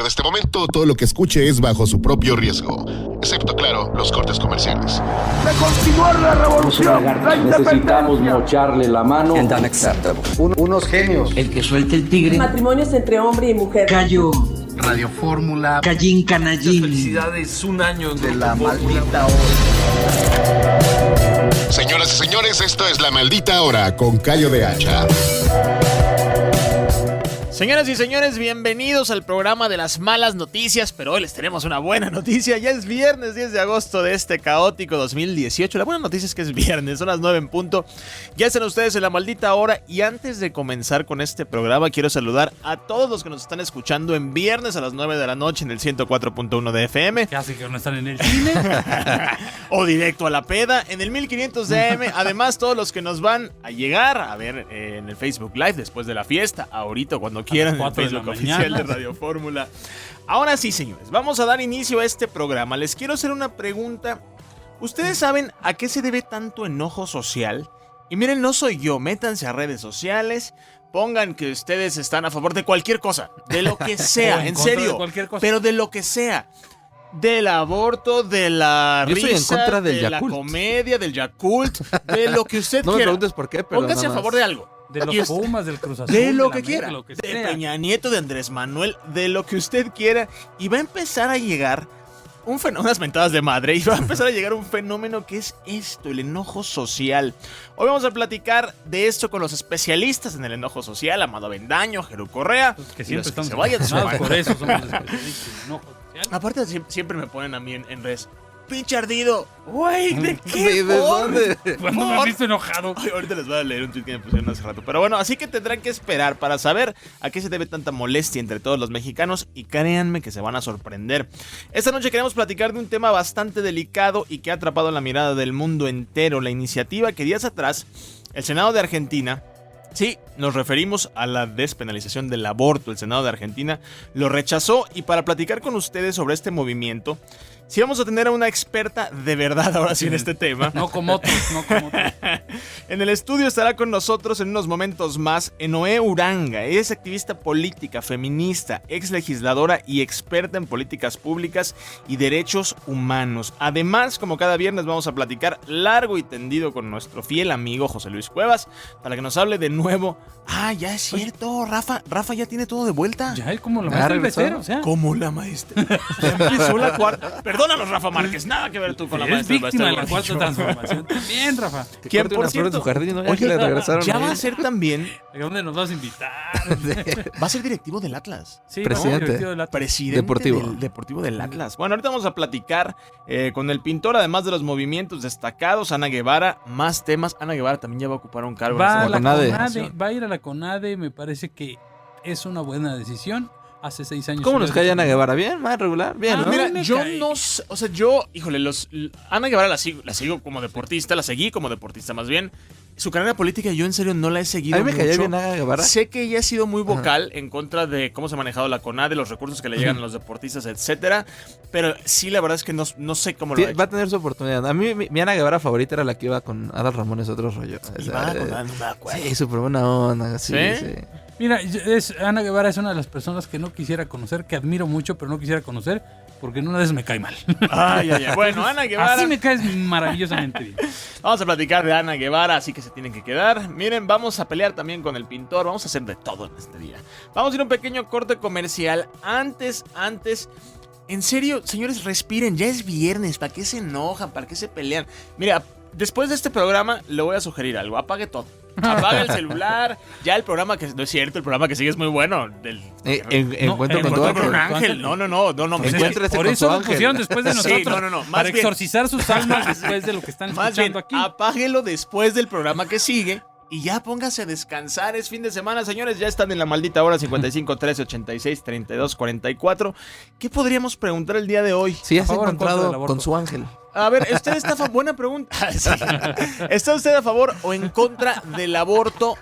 de este momento, todo lo que escuche es bajo su propio riesgo, excepto, claro, los cortes comerciales. De continuar la revolución, la necesitamos mocharle la mano. Unos genios. El que suelte el tigre. Matrimonios entre hombre y mujer. Gallo. Radio Fórmula. Callín Canallín. Felicidades, un año de la maldita hora. Señoras y señores, esto es La Maldita Hora con Cayo de Hacha. Señoras y señores, bienvenidos al programa de las malas noticias, pero hoy les tenemos una buena noticia. Ya es viernes 10 de agosto de este caótico 2018. La buena noticia es que es viernes, son las 9 en punto. Ya están ustedes en La Maldita Hora y antes de comenzar con este programa quiero saludar a todos los que nos están escuchando en viernes a las 9 de la noche en el 104.1 de FM. ¿Qué hace que no están en el cine? O directo a la peda en el 1500 de AM. Además, todos los que nos van a llegar a ver en el Facebook Live después de la fiesta, ahorita cuando quieran, en el Facebook oficial de Radio Fórmula. Ahora sí, señores, vamos a dar inicio a este programa. Les quiero hacer una pregunta. ¿Ustedes saben a qué se debe tanto enojo social? Y miren, no soy yo, métanse a redes sociales, pongan que ustedes están a favor de cualquier cosa, de lo que sea, en serio, pero de lo que sea. Del aborto, de la Yo risa, estoy en contra del de Yakult. La comedia, del Yakult, de lo que usted No me quiera. preguntes por qué, pero pónganse a favor de algo. De los Pumas, del Cruz Azul. De lo la que América, quiera. lo que De sea. Peña Nieto, de Andrés Manuel, de lo que usted quiera. Y va a empezar a llegar unas mentadas de madre. Y va a empezar a llegar un fenómeno que es esto, el enojo social. Hoy vamos a platicar de esto con los especialistas en el enojo social. Amado Avendaño, Jero Correa. Que siempre estamos se vayan de su madre. por eso somos especialistas en enojo social. Aparte, siempre me ponen a mí en redes. Pinche ardido. Güey, ¿de qué? ¿De dónde? ¿Cuándo me has visto enojado? Ay, ahorita les voy a leer un tweet que me pusieron hace rato. Pero bueno, así que tendrán que esperar para saber a qué se debe tanta molestia entre todos los mexicanos. Y créanme que se van a sorprender. Esta noche queremos platicar de un tema bastante delicado y que ha atrapado la mirada del mundo entero. La iniciativa que días atrás el Senado de Argentina... Sí, nos referimos a la despenalización del aborto. El Senado de Argentina lo rechazó y para platicar con ustedes sobre este movimiento, sí vamos a tener a una experta de verdad ahora sí en este tema. No como otros. En el estudio estará con nosotros en unos momentos más Enoé Uranga. Ella es activista política, feminista, ex legisladora y experta en políticas públicas y derechos humanos. Además, como cada viernes vamos a platicar largo y tendido con nuestro fiel amigo José Luis Cuevas para que nos hable de nuevo. Ah, ya es cierto, Rafa ya tiene todo de vuelta. Ya es como la maestra del becero, o sea. Como la maestra. Ya empezó la cuarta. Perdónanos, Rafa Márquez, nada que ver tú con la Eres maestra. víctima de la cuarta transformación. Bien, Rafa. ¿Quién, por cierto? Su jardín, ¿no? Ya Oye, que le regresaron ya ahí. va a ser también. ¿De dónde nos vas a invitar? Va a ser directivo del Atlas. Sí, Presidente. directivo del Atlas. Presidente Deportivo. del Deportivo del Atlas. Bueno, ahorita vamos a platicar con el pintor, además de los movimientos destacados, Ana Guevara, más temas. Ana Guevara también ya va a ocupar un cargo Va a en la esta CONADE, va a ir a la CONADE, me parece que es una buena decisión. Hace 6 años. ¿Cómo nos cae Ana Guevara? ¿Bien? ¿Más regular? Bien, ¿no? Mira, me yo cae. no sé, o sea, yo, híjole, Ana Guevara la sigo como deportista, la seguí como deportista más bien. Su carrera política yo en serio no la he seguido A mí me caía mucho. bien Ana Guevara. Sé que ella ha sido muy vocal en contra de cómo se ha manejado la CONADE, los recursos que le llegan a los deportistas, etcétera. Pero sí, la verdad es que no sé cómo lo ha hecho. Va a tener su oportunidad. A mí, mi Ana Guevara favorita era la que iba con Adal Ramones, otro rollo. Iba con Ana, no me acuerdo. Sí, súper buena onda. Sí, ¿Sí? sí. Mira, Ana Guevara es una de las personas que no quisiera conocer, que admiro mucho, pero no quisiera conocer, porque en una vez me cae mal. Ay. Bueno, Ana Guevara. Así me caes maravillosamente bien. Vamos a platicar de Ana Guevara, así que se tienen que quedar. Miren, vamos a pelear también con el pintor. Vamos a hacer de todo en este día. Vamos a ir a un pequeño corte comercial. Antes. En serio, señores, respiren. Ya es viernes. ¿Para qué se enojan? ¿Para qué se pelean? Mira, después de este programa le voy a sugerir algo. Apague todo. Apaga el celular. Ya el programa que no es cierto, el programa que sigue es muy bueno. Encuentro con tu Encuentro con ángel. un ángel. No. Encuéntrese Por con eso su lo ángel. pusieron después de nosotros. Sí, no. Más Para bien, exorcizar sus almas después de lo que están más bien, escuchando aquí. apáguelo después del programa que sigue. Y ya póngase a descansar, es fin de semana, señores. Ya están en la maldita hora 55 13 86 32 44. ¿Qué podríamos preguntar el día de hoy? Sí, has A favor o en contra del encontrado aborto. con su ángel. A ver, ¿usted está a favor? Buena pregunta. Sí. ¿Está usted a favor o en contra del aborto?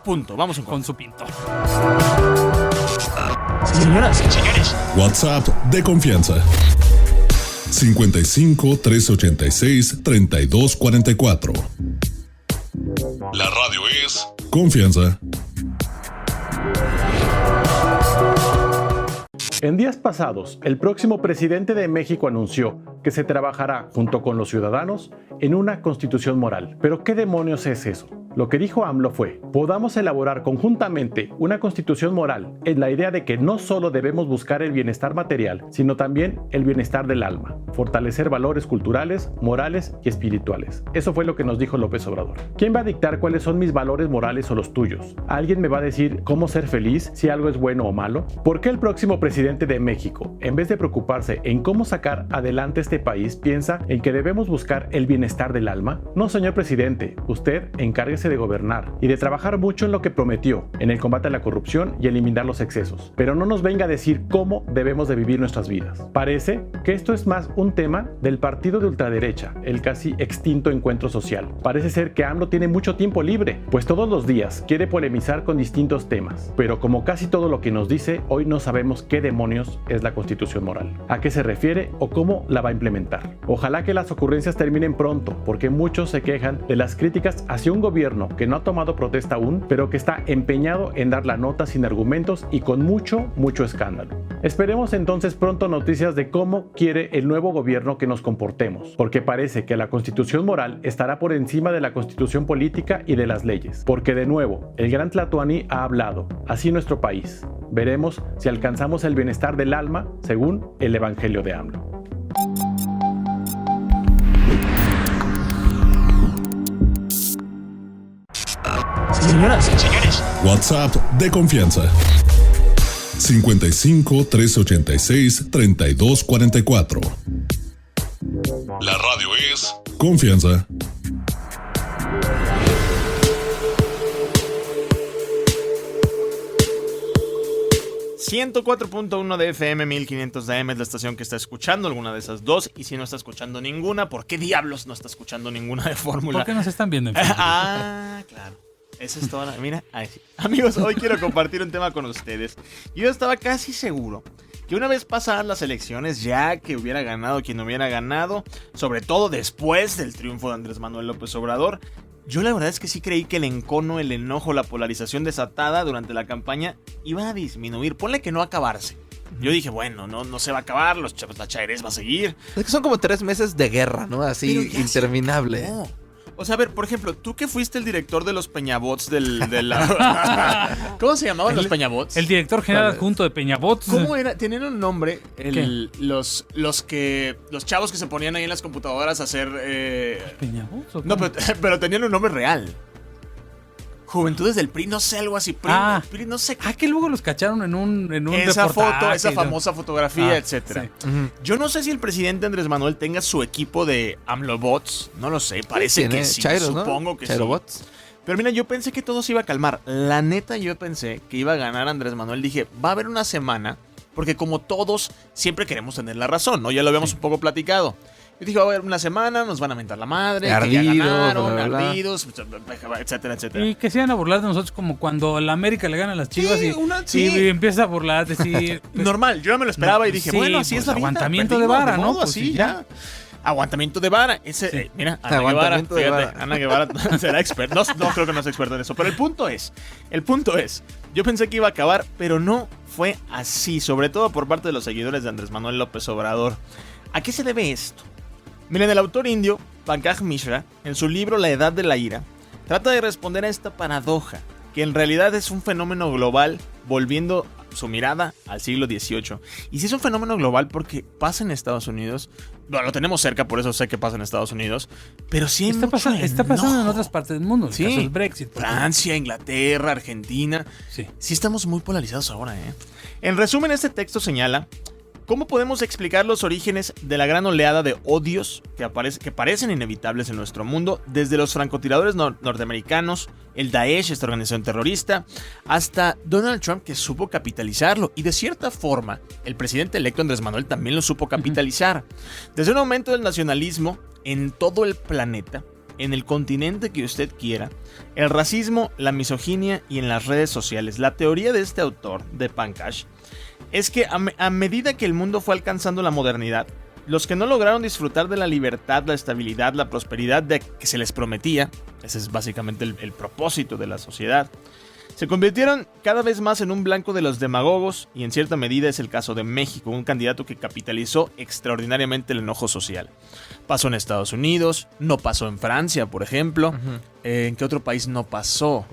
Punto. Vamos un Con su pintor. Señoras y señores. WhatsApp de confianza. 55 386 3244. La radio es confianza. En días pasados, el próximo presidente de México anunció que se trabajará junto con los ciudadanos en una constitución moral. ¿Pero qué demonios es eso? Lo que dijo AMLO fue: podamos elaborar conjuntamente una constitución moral, en la idea de que no solo debemos buscar el bienestar material, sino también el bienestar del alma, fortalecer valores culturales, morales y espirituales. Eso fue lo que nos dijo López Obrador. ¿Quién va a dictar cuáles son mis valores morales o los tuyos? ¿Alguien me va a decir cómo ser feliz, si algo es bueno o malo? ¿Por qué el próximo presidente de México, en vez de preocuparse en cómo sacar adelante este país, piensa en que debemos buscar el bienestar del alma? No, señor presidente, usted encárguese de gobernar y de trabajar mucho en lo que prometió, en el combate a la corrupción y eliminar los excesos, pero no nos venga a decir cómo debemos de vivir nuestras vidas. Parece que esto es más un tema del partido de ultraderecha, el casi extinto Encuentro Social. Parece ser que AMLO tiene mucho tiempo libre, pues todos los días quiere polemizar con distintos temas, pero como casi todo lo que nos dice, hoy no sabemos qué demonios es la Constitución Moral, a qué se refiere o cómo la va a implementar. Ojalá que las ocurrencias terminen pronto, porque muchos se quejan de las críticas hacia un gobierno que no ha tomado protesta aún, pero que está empeñado en dar la nota sin argumentos y con mucho escándalo. Esperemos entonces pronto noticias de cómo quiere el nuevo gobierno que nos comportemos, porque parece que la Constitución Moral estará por encima de la Constitución política y de las leyes, porque de nuevo, el gran Tlatuani ha hablado, así nuestro país. Veremos si alcanzamos el bienestar del alma según el Evangelio de AMLO. Señoras y señores, WhatsApp de confianza. 55 386 3244. La radio es confianza. 104.1 de FM, 1500 de AM es la estación que está escuchando alguna de esas dos. Y si no está escuchando ninguna, ¿por qué diablos no está escuchando ninguna de Fórmula? ¿Por qué nos están viendo en Facebook? Claro. Esa es toda la... Mira, ahí sí. Amigos, hoy quiero compartir un tema con ustedes. Yo estaba casi seguro que una vez pasadas las elecciones, ya que hubiera ganado quien hubiera ganado, sobre todo después del triunfo de Andrés Manuel López Obrador, yo la verdad es que sí creí que el encono, el enojo, la polarización desatada durante la campaña iba a disminuir. Ponle que no acabarse. Yo dije, bueno, no se va a acabar, la chairez va a seguir. Es que son como 3 meses de guerra, ¿no? Así interminable. O sea, a ver, por ejemplo, tú que fuiste el director de los Peñabots ¿Cómo se llamaban los Peñabots? El director general adjunto de Peñabots. ¿Cómo era? Tenían un nombre. Los chavos que se ponían ahí en las computadoras a hacer. ¿Peñabots? No, pero tenían un nombre real. Juventudes del PRI, no sé, algo así. PRI, no sé. Que luego los cacharon en un esa reportaje, foto, esa famosa fotografía, etcétera. Sí. Yo no sé si el presidente Andrés Manuel tenga su equipo de AMLObots. No lo sé, parece que sí. Supongo que sí. Pero mira, yo pensé que todo se iba a calmar. La neta, yo pensé que iba a ganar Andrés Manuel. Dije, va a haber una semana, porque como todos, siempre queremos tener la razón, ¿no? Ya lo habíamos un poco platicado. Yo dije, va a haber una semana, nos van a mentar la madre, ardidos, que ya ganaron, ardidos, etcétera, etcétera. Y que se iban a burlar de nosotros como cuando la América le gana a las Chivas y empieza a burlar, decir... Normal, yo ya me lo esperaba y dije, bueno, así es la vida. Aguantamiento de vara, ¿no? Pues así ya. Aguantamiento de vara. Mira, Ana Guevara será experta. No creo que no sea experta en eso. Pero el punto es, yo pensé que iba a acabar, pero no fue así. Sobre todo por parte de los seguidores de Andrés Manuel López Obrador. ¿A qué se debe esto? Miren, el autor indio, Pankaj Mishra, en su libro La Edad de la Ira, trata de responder a esta paradoja, que en realidad es un fenómeno global volviendo su mirada al siglo XVIII. Y si es un fenómeno global porque pasa en Estados Unidos, bueno, lo tenemos cerca, por eso sé que pasa en Estados Unidos, pero sí hay está pasando en otras partes del mundo, sí. El caso del Brexit. Francia, Inglaterra, Argentina. Sí estamos muy polarizados ahora, ¿eh? En resumen, este texto señala ¿cómo podemos explicar los orígenes de la gran oleada de odios que parecen inevitables en nuestro mundo, desde los francotiradores norteamericanos, el Daesh, esta organización terrorista, hasta Donald Trump, que supo capitalizarlo? Y de cierta forma, el presidente electo Andrés Manuel también lo supo capitalizar. Desde un aumento del nacionalismo en todo el planeta, en el continente que usted quiera, el racismo, la misoginia y en las redes sociales. La teoría de este autor, de Pankaj, es que a medida que el mundo fue alcanzando la modernidad, los que no lograron disfrutar de la libertad, la estabilidad, la prosperidad de que se les prometía, ese es básicamente el propósito de la sociedad, Se convirtieron cada vez más en un blanco de los demagogos y en cierta medida es el caso de México, un candidato que capitalizó extraordinariamente el enojo social. Pasó en Estados Unidos, no pasó en Francia, por ejemplo. ¿En qué otro país no pasó?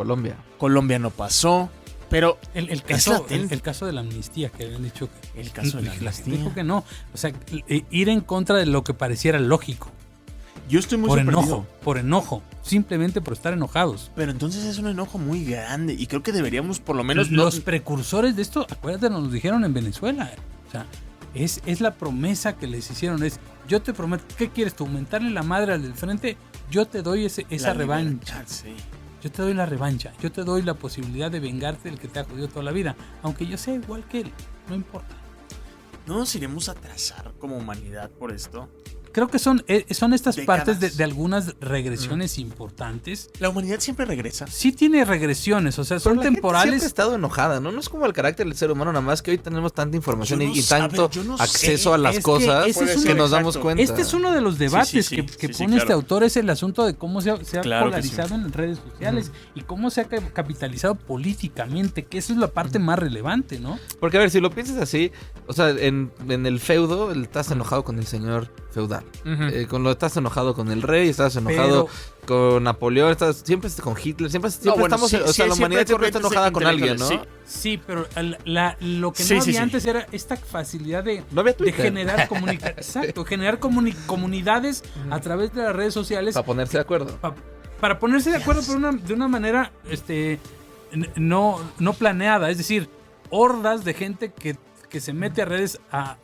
Colombia no pasó. Pero el caso de la amnistía, que habían dicho que el caso de la amnistía dijo que no. O sea, ir en contra de lo que pareciera lógico. Yo estoy muy sorprendido. Por enojo, simplemente por estar enojados. Pero entonces es un enojo muy grande y creo que deberíamos por lo menos... Los precursores de esto, acuérdate, nos lo dijeron en Venezuela. O sea, es la promesa que les hicieron. Yo te prometo, ¿qué quieres tú? ¿Aumentarle la madre al del frente? Yo te doy esa revancha. Sí. Yo te doy la revancha. Yo te doy la posibilidad de vengarte del que te ha jodido toda la vida. Aunque yo sea igual que él. No importa. ¿No nos iremos a atrasar como humanidad por esto? Creo que son estas décadas. Partes de algunas regresiones importantes. La humanidad siempre regresa. Sí tiene regresiones, o sea, son temporales. Siempre ha estado enojada, ¿no? No es como el carácter del ser humano, nada más que hoy tenemos tanta información y tanto acceso a las cosas que nos damos cuenta. Este es uno de los debates que pone este autor, es el asunto de cómo se ha polarizado en las redes sociales y cómo se ha capitalizado políticamente, que eso es la parte más relevante, ¿no? Porque a ver, si lo piensas así, o sea, en el feudo, estás enojado con el señor feudal. Estás enojado con el rey, estás enojado con Napoleón, siempre con Hitler, siempre estamos, o sea, la humanidad siempre está enojada con alguien, ¿no? Sí, pero lo que no había antes era esta facilidad de generar generar comunidades a través de las redes sociales para ponerse de acuerdo. Para ponerse de acuerdo, pero de una manera no planeada, es decir, hordas de gente que se mete a redes a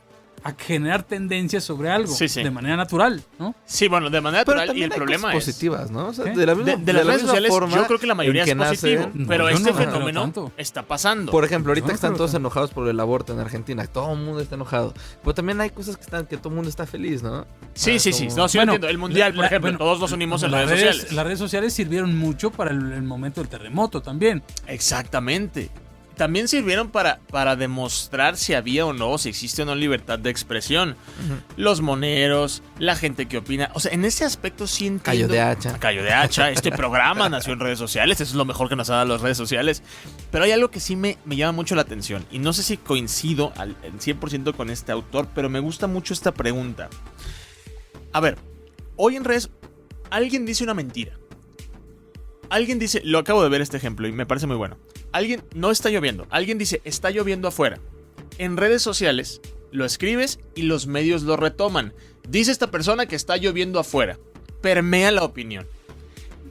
generar tendencias sobre algo de manera natural, ¿no? Sí, bueno, de manera natural, y el problema es positivas, ¿no? O sea, de las redes sociales yo creo que la mayoría es positivo, pero este fenómeno está pasando. Por ejemplo, ahorita están todos enojados por el aborto en Argentina, todo el mundo está enojado, pero también hay cosas que todo el mundo está feliz, ¿no? Sí, no, sí entiendo. El mundial, por ejemplo, todos nos unimos en las redes sociales. Las redes sociales sirvieron mucho para el momento del terremoto también. Exactamente. También sirvieron para demostrar si había o no, si existe o no libertad de expresión. Los moneros, la gente que opina. O sea, en ese aspecto sí entiendo. Callo de hacha. Este programa nació en redes sociales. Eso es lo mejor que nos ha dado las redes sociales. Pero hay algo que sí me llama mucho la atención. Y no sé si coincido al 100% con este autor, pero me gusta mucho esta pregunta. A ver, hoy en redes, alguien dice una mentira. Alguien dice, lo acabo de ver este ejemplo y me parece muy bueno. Alguien, no está lloviendo. Alguien dice, está lloviendo afuera. En redes sociales, lo escribes y los medios lo retoman. Dice esta persona que está lloviendo afuera. Permea la opinión.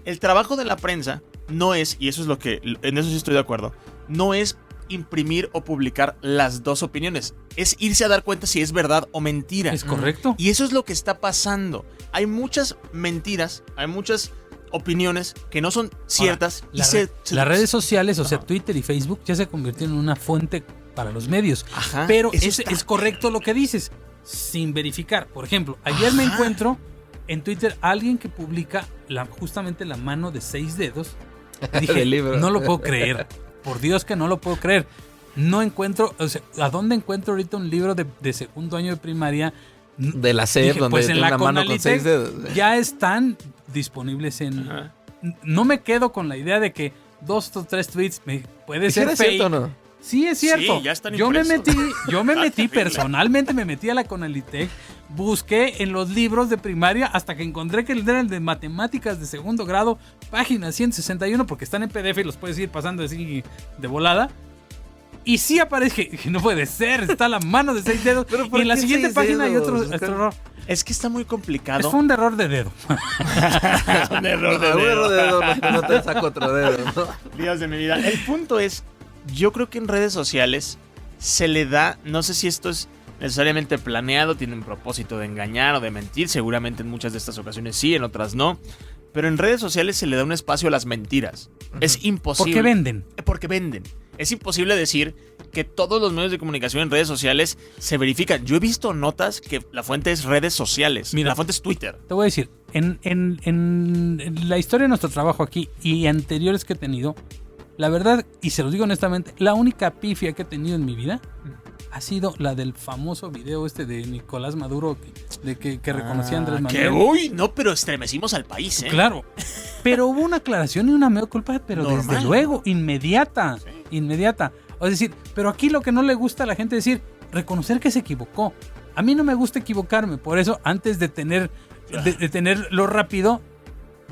El trabajo de la prensa no es, y eso es lo que, en eso sí estoy de acuerdo, no es imprimir o publicar las dos opiniones. Es irse a dar cuenta si es verdad o mentira. Es correcto. Y eso es lo que está pasando. Hay muchas mentiras, hay muchas opiniones que no son ciertas. Ahora, las redes sociales, o sea, Twitter y Facebook, ya se convirtieron en una fuente para los medios. Pero es correcto lo que dices, sin verificar. Por ejemplo, ayer me encuentro en Twitter a alguien que publica justamente la mano de 6 dedos. Y dije, no lo puedo creer. Por Dios que no lo puedo creer. No encuentro, o sea, ¿a dónde encuentro ahorita un libro de segundo año de primaria? De la SEP, donde pues en tiene la una mano con 6 dedos. Ya están disponibles en... No me quedo con la idea de que 2 o 3 tweets puede ser fake. ¿Es cierto o no? Sí, es cierto. Sí, ya están yo me metí personalmente, me metí a la Conalitec, busqué en los libros de primaria hasta que encontré que era el de matemáticas de segundo grado, página 161, porque están en PDF y los puedes ir pasando así de volada. Y sí aparece que no puede ser, está la mano de 6 dedos. Y en la siguiente página hay otro error. Es que está muy complicado. Es un error de dedo. Es un error de dedo. No te saco otro dedo, ¿no? Dios de mi vida. El punto es, yo creo que en redes sociales se le da, no sé si esto es necesariamente planeado, tiene un propósito de engañar o de mentir, seguramente en muchas de estas ocasiones sí, en otras no. Pero en redes sociales se le da un espacio a las mentiras. Es imposible. ¿Por qué venden? Porque venden. Es imposible decir que todos los medios de comunicación en redes sociales se verifican. Yo he visto notas que la fuente es redes sociales. Mira, la fuente es Twitter. Te voy a decir, en la historia de nuestro trabajo aquí y anteriores que he tenido, la verdad, y se los digo honestamente, la única pifia que he tenido en mi vida ha sido la del famoso video de Nicolás Maduro que reconocía a Andrés Manuel. Uy, no, pero estremecimos al país, ¿eh? Claro, pero hubo una aclaración y una mea culpa, pero normal, desde luego, inmediata. Es decir, pero aquí lo que no le gusta a la gente es decir, reconocer que se equivocó. A mí no me gusta equivocarme, por eso antes de tenerlo rápido,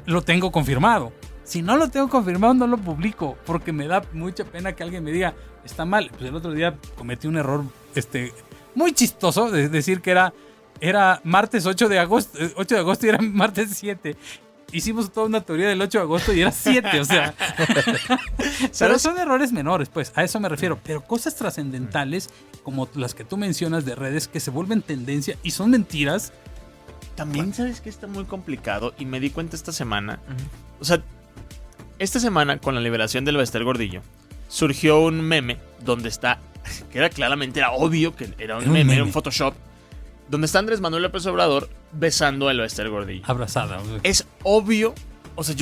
lo tengo confirmado. Si no lo tengo confirmado, no lo publico, porque me da mucha pena que alguien me diga, está mal. Pues el otro día cometí un error muy chistoso, de decir que era martes 8 de agosto y era martes 7. Hicimos toda una teoría del 8 de agosto y era 7, o sea. Pero son errores menores, pues, a eso me refiero. Pero cosas trascendentales, como las que tú mencionas de redes, que se vuelven tendencia y son mentiras. También sabes que está muy complicado y me di cuenta esta semana. O sea, esta semana, con la liberación del Bester Gordillo, surgió un meme donde era obvio que era un meme, era un Photoshop, donde está Andrés Manuel López Obrador besando a Bester Gordillo. Abrazada. Es obvio, o sea,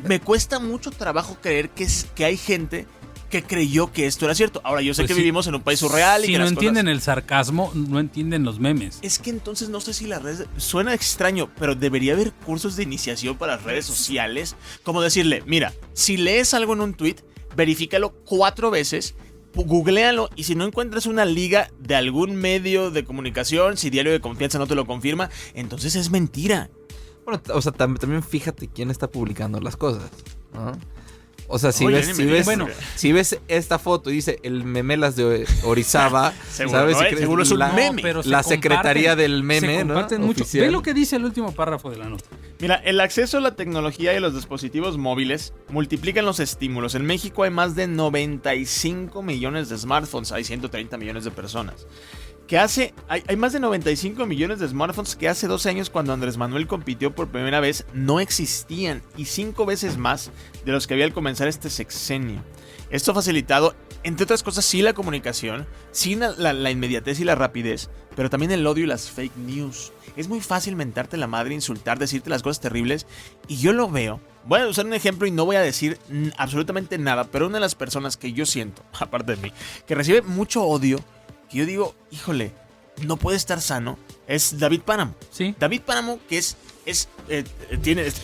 me cuesta mucho trabajo creer que hay gente que creyó que esto era cierto. Ahora, yo sé que vivimos en un país surreal y si que no las entienden cosas... el sarcasmo, no entienden los memes. Es que entonces no sé si las redes... Suena extraño, pero debería haber cursos de iniciación para las redes sociales. Como decirle, mira, si lees algo en un tweet, verifícalo 4 veces, googléalo, y si no encuentras una liga de algún medio de comunicación, si Diario de Confianza no te lo confirma, entonces es mentira. Bueno, o sea, también fíjate quién está publicando las cosas, ¿no? O sea, si ves esta foto y dice el memelas de Orizaba, seguro, ¿sabes? ¿no? Seguro es un meme. Pero la secretaría del meme, se comparten ¿no? mucho. Oficial. Ve lo que dice el último párrafo de la nota. Mira, el acceso a la tecnología y los dispositivos móviles multiplican los estímulos. En México hay más de 95 millones de smartphones, hay 130 millones de personas. Hay más de 95 millones de smartphones que hace 12 años, cuando Andrés Manuel compitió por primera vez, no existían, y 5 veces más de los que había al comenzar este sexenio. Esto ha facilitado, entre otras cosas, sí la comunicación, sí la inmediatez y la rapidez, pero también el odio y las fake news. Es muy fácil mentarte la madre, insultar, decirte las cosas terribles, y yo lo veo. Voy a usar un ejemplo y no voy a decir absolutamente nada, pero una de las personas que yo siento, aparte de mí, que recibe mucho odio, que yo digo, híjole, no puede estar sano, es David Páramo. Sí. David Páramo, que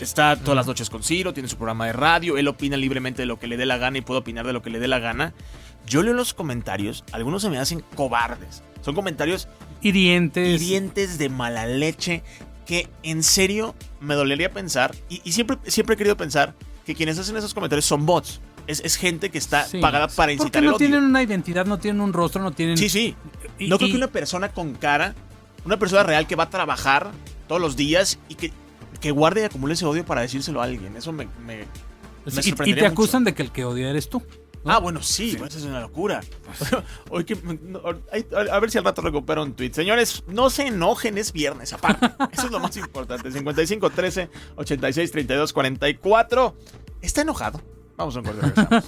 está todas las noches con Ciro, tiene su programa de radio, él opina libremente de lo que le dé la gana y puede opinar de lo que le dé la gana. Yo leo los comentarios, algunos se me hacen cobardes. Son comentarios hirientes de mala leche, que en serio me dolería pensar, y siempre he querido pensar que quienes hacen esos comentarios son bots. Es gente que está pagada para incitar el odio. Porque no tienen una identidad, no tienen un rostro, no tienen... Sí. No creo que una persona con cara, una persona real que va a trabajar todos los días y que guarde y acumule ese odio para decírselo a alguien. Eso me sorprendería y te acusan mucho. de que el que odia eres tú, ¿no? Ah, bueno, sí. Eso es una locura. A ver si al rato recupero un tweet. Señores, no se enojen, es viernes, aparte. Eso es lo más importante. 55 13 86 32 44. ¿Está enojado? Vamos a un corte, regresamos.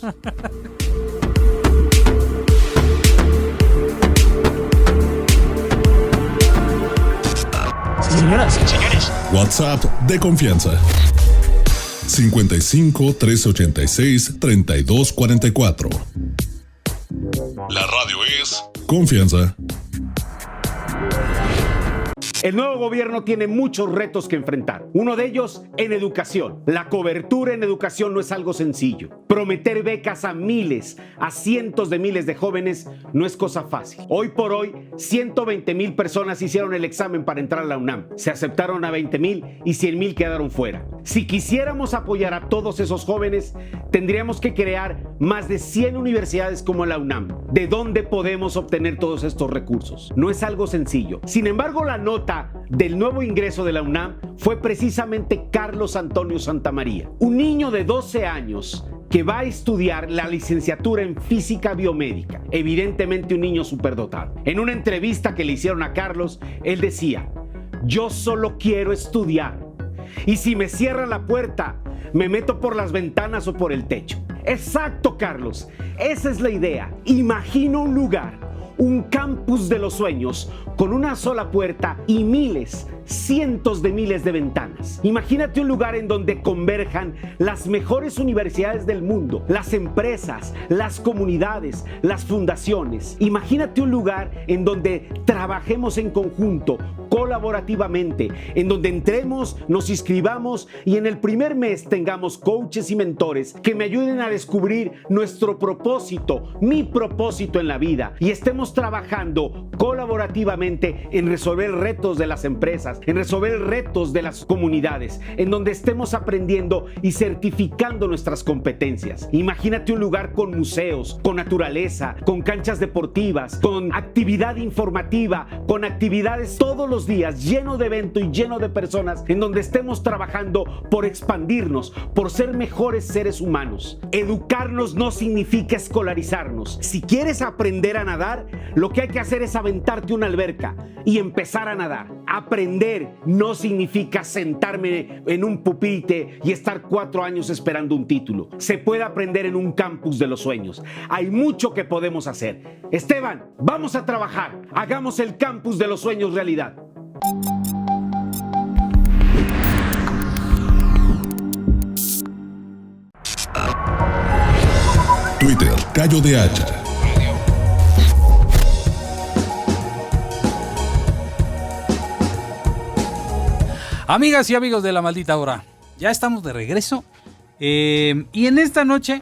Señoras y señores. WhatsApp de confianza. 55 386 3244. La radio es confianza. El nuevo gobierno tiene muchos retos que enfrentar. Uno de ellos en educación. La cobertura en educación no es algo sencillo. Prometer becas a miles, a cientos de miles de jóvenes no es cosa fácil. Hoy por hoy, 120,000 personas hicieron el examen para entrar a la UNAM. Se aceptaron a 20,000 y 100,000 quedaron fuera. Si quisiéramos apoyar a todos esos jóvenes, tendríamos que crear más de 100 universidades como la UNAM. ¿De dónde podemos obtener todos estos recursos? No es algo sencillo. Sin embargo, la nota del nuevo ingreso de la UNAM fue precisamente Carlos Antonio Santamaría, un niño de 12 años que va a estudiar la licenciatura en física biomédica, evidentemente un niño superdotado. En una entrevista que le hicieron a Carlos, él decía: yo solo quiero estudiar, y si me cierran la puerta, me meto por las ventanas o por el techo. Exacto, Carlos, esa es la idea. Imagina un lugar, un campus de los sueños, con una sola puerta y miles cientos de miles de ventanas. Imagínate un lugar en donde converjan las mejores universidades del mundo, las empresas, las comunidades, las fundaciones. Imagínate un lugar en donde trabajemos en conjunto, colaborativamente, en donde entremos, nos inscribamos y en el primer mes tengamos coaches y mentores que me ayuden a descubrir nuestro propósito, mi propósito en la vida, y estemos trabajando colaborativamente en resolver retos de las empresas, en resolver retos de las comunidades, en donde estemos aprendiendo y certificando nuestras competencias. Imagínate un lugar con museos, con naturaleza, con canchas deportivas, con actividad informativa, con actividades todos los días, lleno de evento y lleno de personas, en donde estemos trabajando por expandirnos, por ser mejores seres humanos. Educarnos no significa escolarizarnos. Si quieres aprender a nadar, lo que hay que hacer es aventarte una alberca y empezar a nadar. Aprender no significa sentarme en un pupitre y estar 4 años esperando un título. Se puede aprender en un campus de los sueños. Hay mucho que podemos hacer. Esteban, vamos a trabajar. Hagamos el campus de los sueños realidad. Twitter, Cayo de Hacha. Amigas y amigos de La Maldita Hora, ya estamos de regreso. Y en esta noche,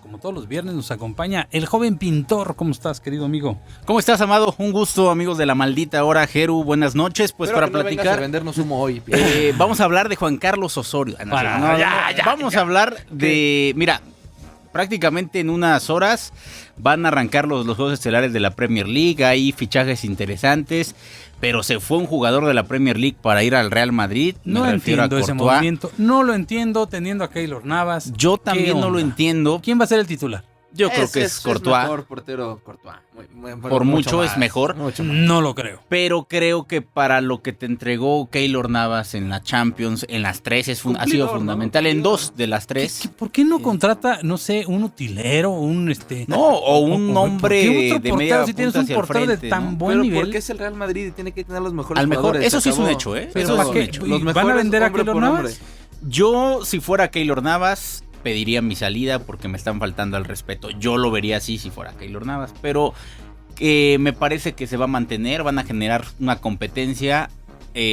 como todos los viernes, nos acompaña el joven pintor. ¿Cómo estás, querido amigo? ¿Cómo estás, Amado? Un gusto, amigos de La Maldita Hora. Jeru, buenas noches. Pues Espero para que platicar. No vengas a vendernos humo hoy. Vamos a hablar de Juan Carlos Osorio. Vamos a hablar de. Mira, prácticamente en unas horas van a arrancar los juegos estelares de la Premier League. Hay fichajes interesantes. Pero se fue un jugador de la Premier League para ir al Real Madrid. No entiendo ese movimiento. No lo entiendo teniendo a Keylor Navas. Yo también no lo entiendo. ¿Quién va a ser el titular? Yo creo que es Courtois. Es mejor portero Courtois. Por mucho es mejor. No lo creo. Pero creo que para lo que te entregó Keylor Navas en la Champions, en las 3 ha sido fundamental. En 2 de las 3. ¿Por qué no contrata, no sé, un utilero, un No, o un hombre de media si tienes un portero de tan buen pero nivel? porque es el Real Madrid y tiene que tener los mejores al mejor, jugadores. eso sí es un hecho, ¿eh? Pero eso es un hecho. Los ¿Van a vender a Keylor Navas? Yo, si fuera Keylor Navas, pediría mi salida porque me están faltando al respeto. Yo lo vería así si fuera Keylor Navas, pero me parece que se va a mantener, van a generar una competencia.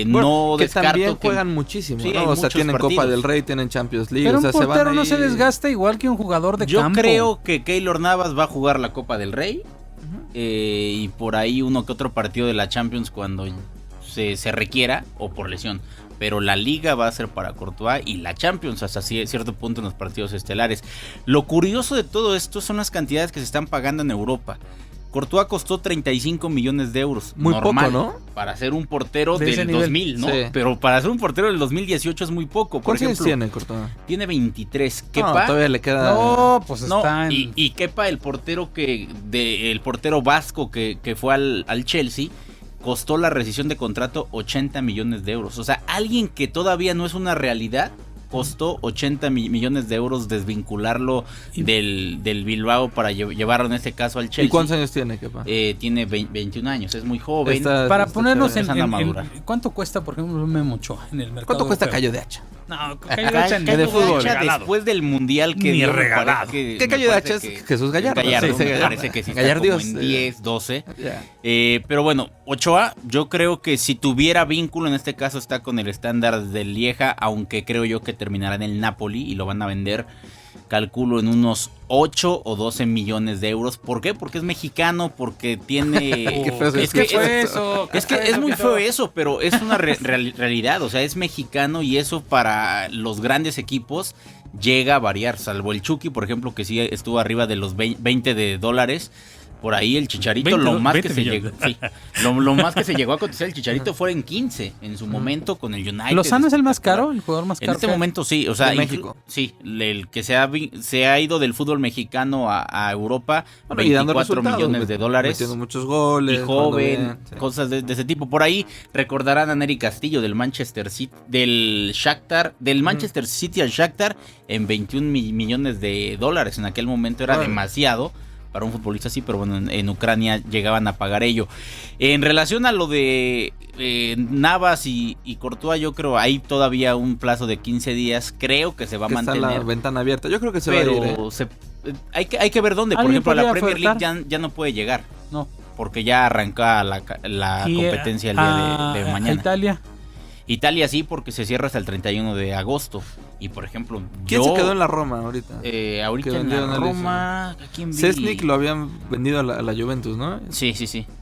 No que descarto también que juegan muchísimo, sí, ¿no? O sea, tienen partidos. Copa del Rey, tienen Champions League. Pero o sea, un portero se van no se desgasta igual que un jugador de campo. Yo creo que Keylor Navas va a jugar la Copa del Rey. Y por ahí uno que otro partido de la Champions cuando se requiera o por lesión. Pero la Liga va a ser para Courtois y la Champions hasta cierto punto en los partidos estelares. Lo curioso de todo esto son las cantidades que se están pagando en Europa. Courtois costó 35 millones de euros. Muy normal, poco, ¿no? Para ser un portero De ese del nivel. 2000, ¿no? Sí. Pero para ser un portero del 2018 es muy poco. Por ¿Cuántos años ejemplo, tiene Courtois? tiene 23. No, Kepa, todavía le queda... No, pues no, está en... y Kepa, el portero vasco que fue al Chelsea, costó la rescisión de contrato 80 millones de euros. O sea, alguien que todavía no es una realidad, costó 80 millones de euros desvincularlo del Bilbao para llevarlo en este caso al Chelsea. ¿Y cuántos años tiene, Kepa? Tiene 21 años, es muy joven. Para ponernos en madura. ¿cuánto cuesta, por ejemplo, Memo Ochoa en el mercado? ¿Cuánto cuesta europeo? Cayo de Hacha? No, Cayo de Hacha Cayo de fútbol. Después del mundial que Ni dio, regalado. ¿Qué Cayo de Hacha es? Jesús Gallardo. Gallardo, Sí, me parece que sí está Gallardios, como en 10, 12. Yeah. Pero bueno, Ochoa, yo creo que si tuviera vínculo, en este caso está con el estándar del Lieja, aunque creo yo que terminará en el Napoli y lo van a vender, calculo, en unos 8 o 12 millones de euros. ¿Por qué? Porque es mexicano, porque tiene... Qué feo Es que fue eso. Es que es muy feo eso, pero es una realidad. O sea, es mexicano y eso para los grandes equipos llega a variar. Salvo el Chucky, por ejemplo, que sí estuvo arriba de los $20. Por ahí el Chicharito, 20, lo más 20 que se millones. llegó, sí, lo más que se llegó a cotizar el Chicharito fue en 15 en su momento con el United. ¿Lozano es el más caro, el jugador más caro? En este momento sí, o sea, de México. Sí, el que se ha ido del fútbol mexicano a Europa, Bueno, y dando 24 resultados, millones de dólares. Metiendo muchos goles. Y joven, bien, sí. cosas de ese tipo. Por ahí recordarán a Nery Castillo del Manchester City, del Shakhtar, del Manchester City al Shakhtar en 21 millones de dólares. En aquel momento era demasiado para un futbolista así, pero bueno, en Ucrania llegaban a pagar ello. En relación a lo de Navas y Courtois, yo creo hay todavía un plazo de 15 días, creo que se va a mantener. Está la ventana abierta, yo creo que se va a ir. Hay que ver dónde, por ejemplo, a la Premier League ya no puede llegar. No. Porque ya arranca la competencia el día de mañana. Italia sí, porque se cierra hasta el 31 de agosto. Y por ejemplo, ¿quién se quedó en la Roma ahorita? Ahorita en la Roma, ¿a quién vi? Cesnik lo habían vendido a la Juventus, ¿no? Sí,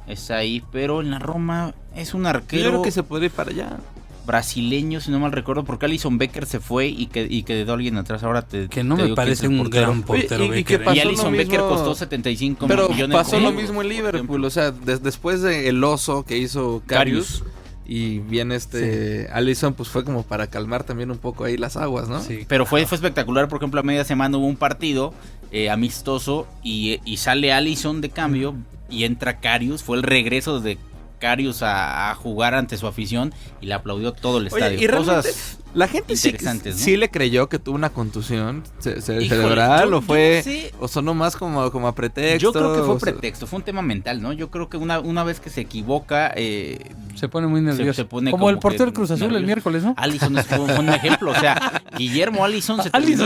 está ahí, pero en la Roma es un arquero. Yo creo que se puede ir para allá. Brasileño, si no mal recuerdo, porque Alisson Becker se fue y quedó alguien atrás. Ahora que no me parece un gran portero. Y Alisson Becker costó 75 pero millones. Pero pasó lo mismo en Liverpool, o sea, después del oso que hizo Karius. Y bien Alisson, pues fue como para calmar también un poco ahí las aguas, ¿no? Sí. Pero fue espectacular, por ejemplo, a media semana hubo un partido amistoso y sale Alisson de cambio y entra Karius, fue el regreso de Karius a jugar ante su afición y le aplaudió todo el estadio. Y cosas la gente sí le creyó que tuvo una contusión cerebral o sonó más como a pretexto. Yo creo que fue pretexto, fue un tema mental, ¿no? Yo creo que una vez que se equivoca se pone muy nervioso. Se pone como el portero del Cruz Azul el miércoles, ¿no? Alisson es un ejemplo, o sea, Guillermo Alisson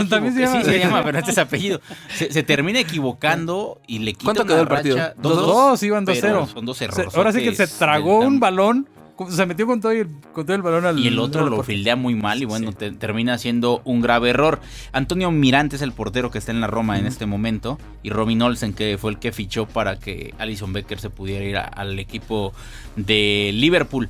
también se llama, pero este es apellido. Se termina equivocando y le quita ¿Cuánto quedó el partido? 2-2, iban 2-0. Son 2 errores. Ahora sí que se tragó un balón, se metió con todo el balón al... Y el otro lo fildea muy mal y bueno, termina siendo un grave error. Antonio Mirante es el portero que está en la Roma en este momento y Robin Olsen, que fue el que fichó para que Alisson Becker se pudiera ir al equipo de Liverpool.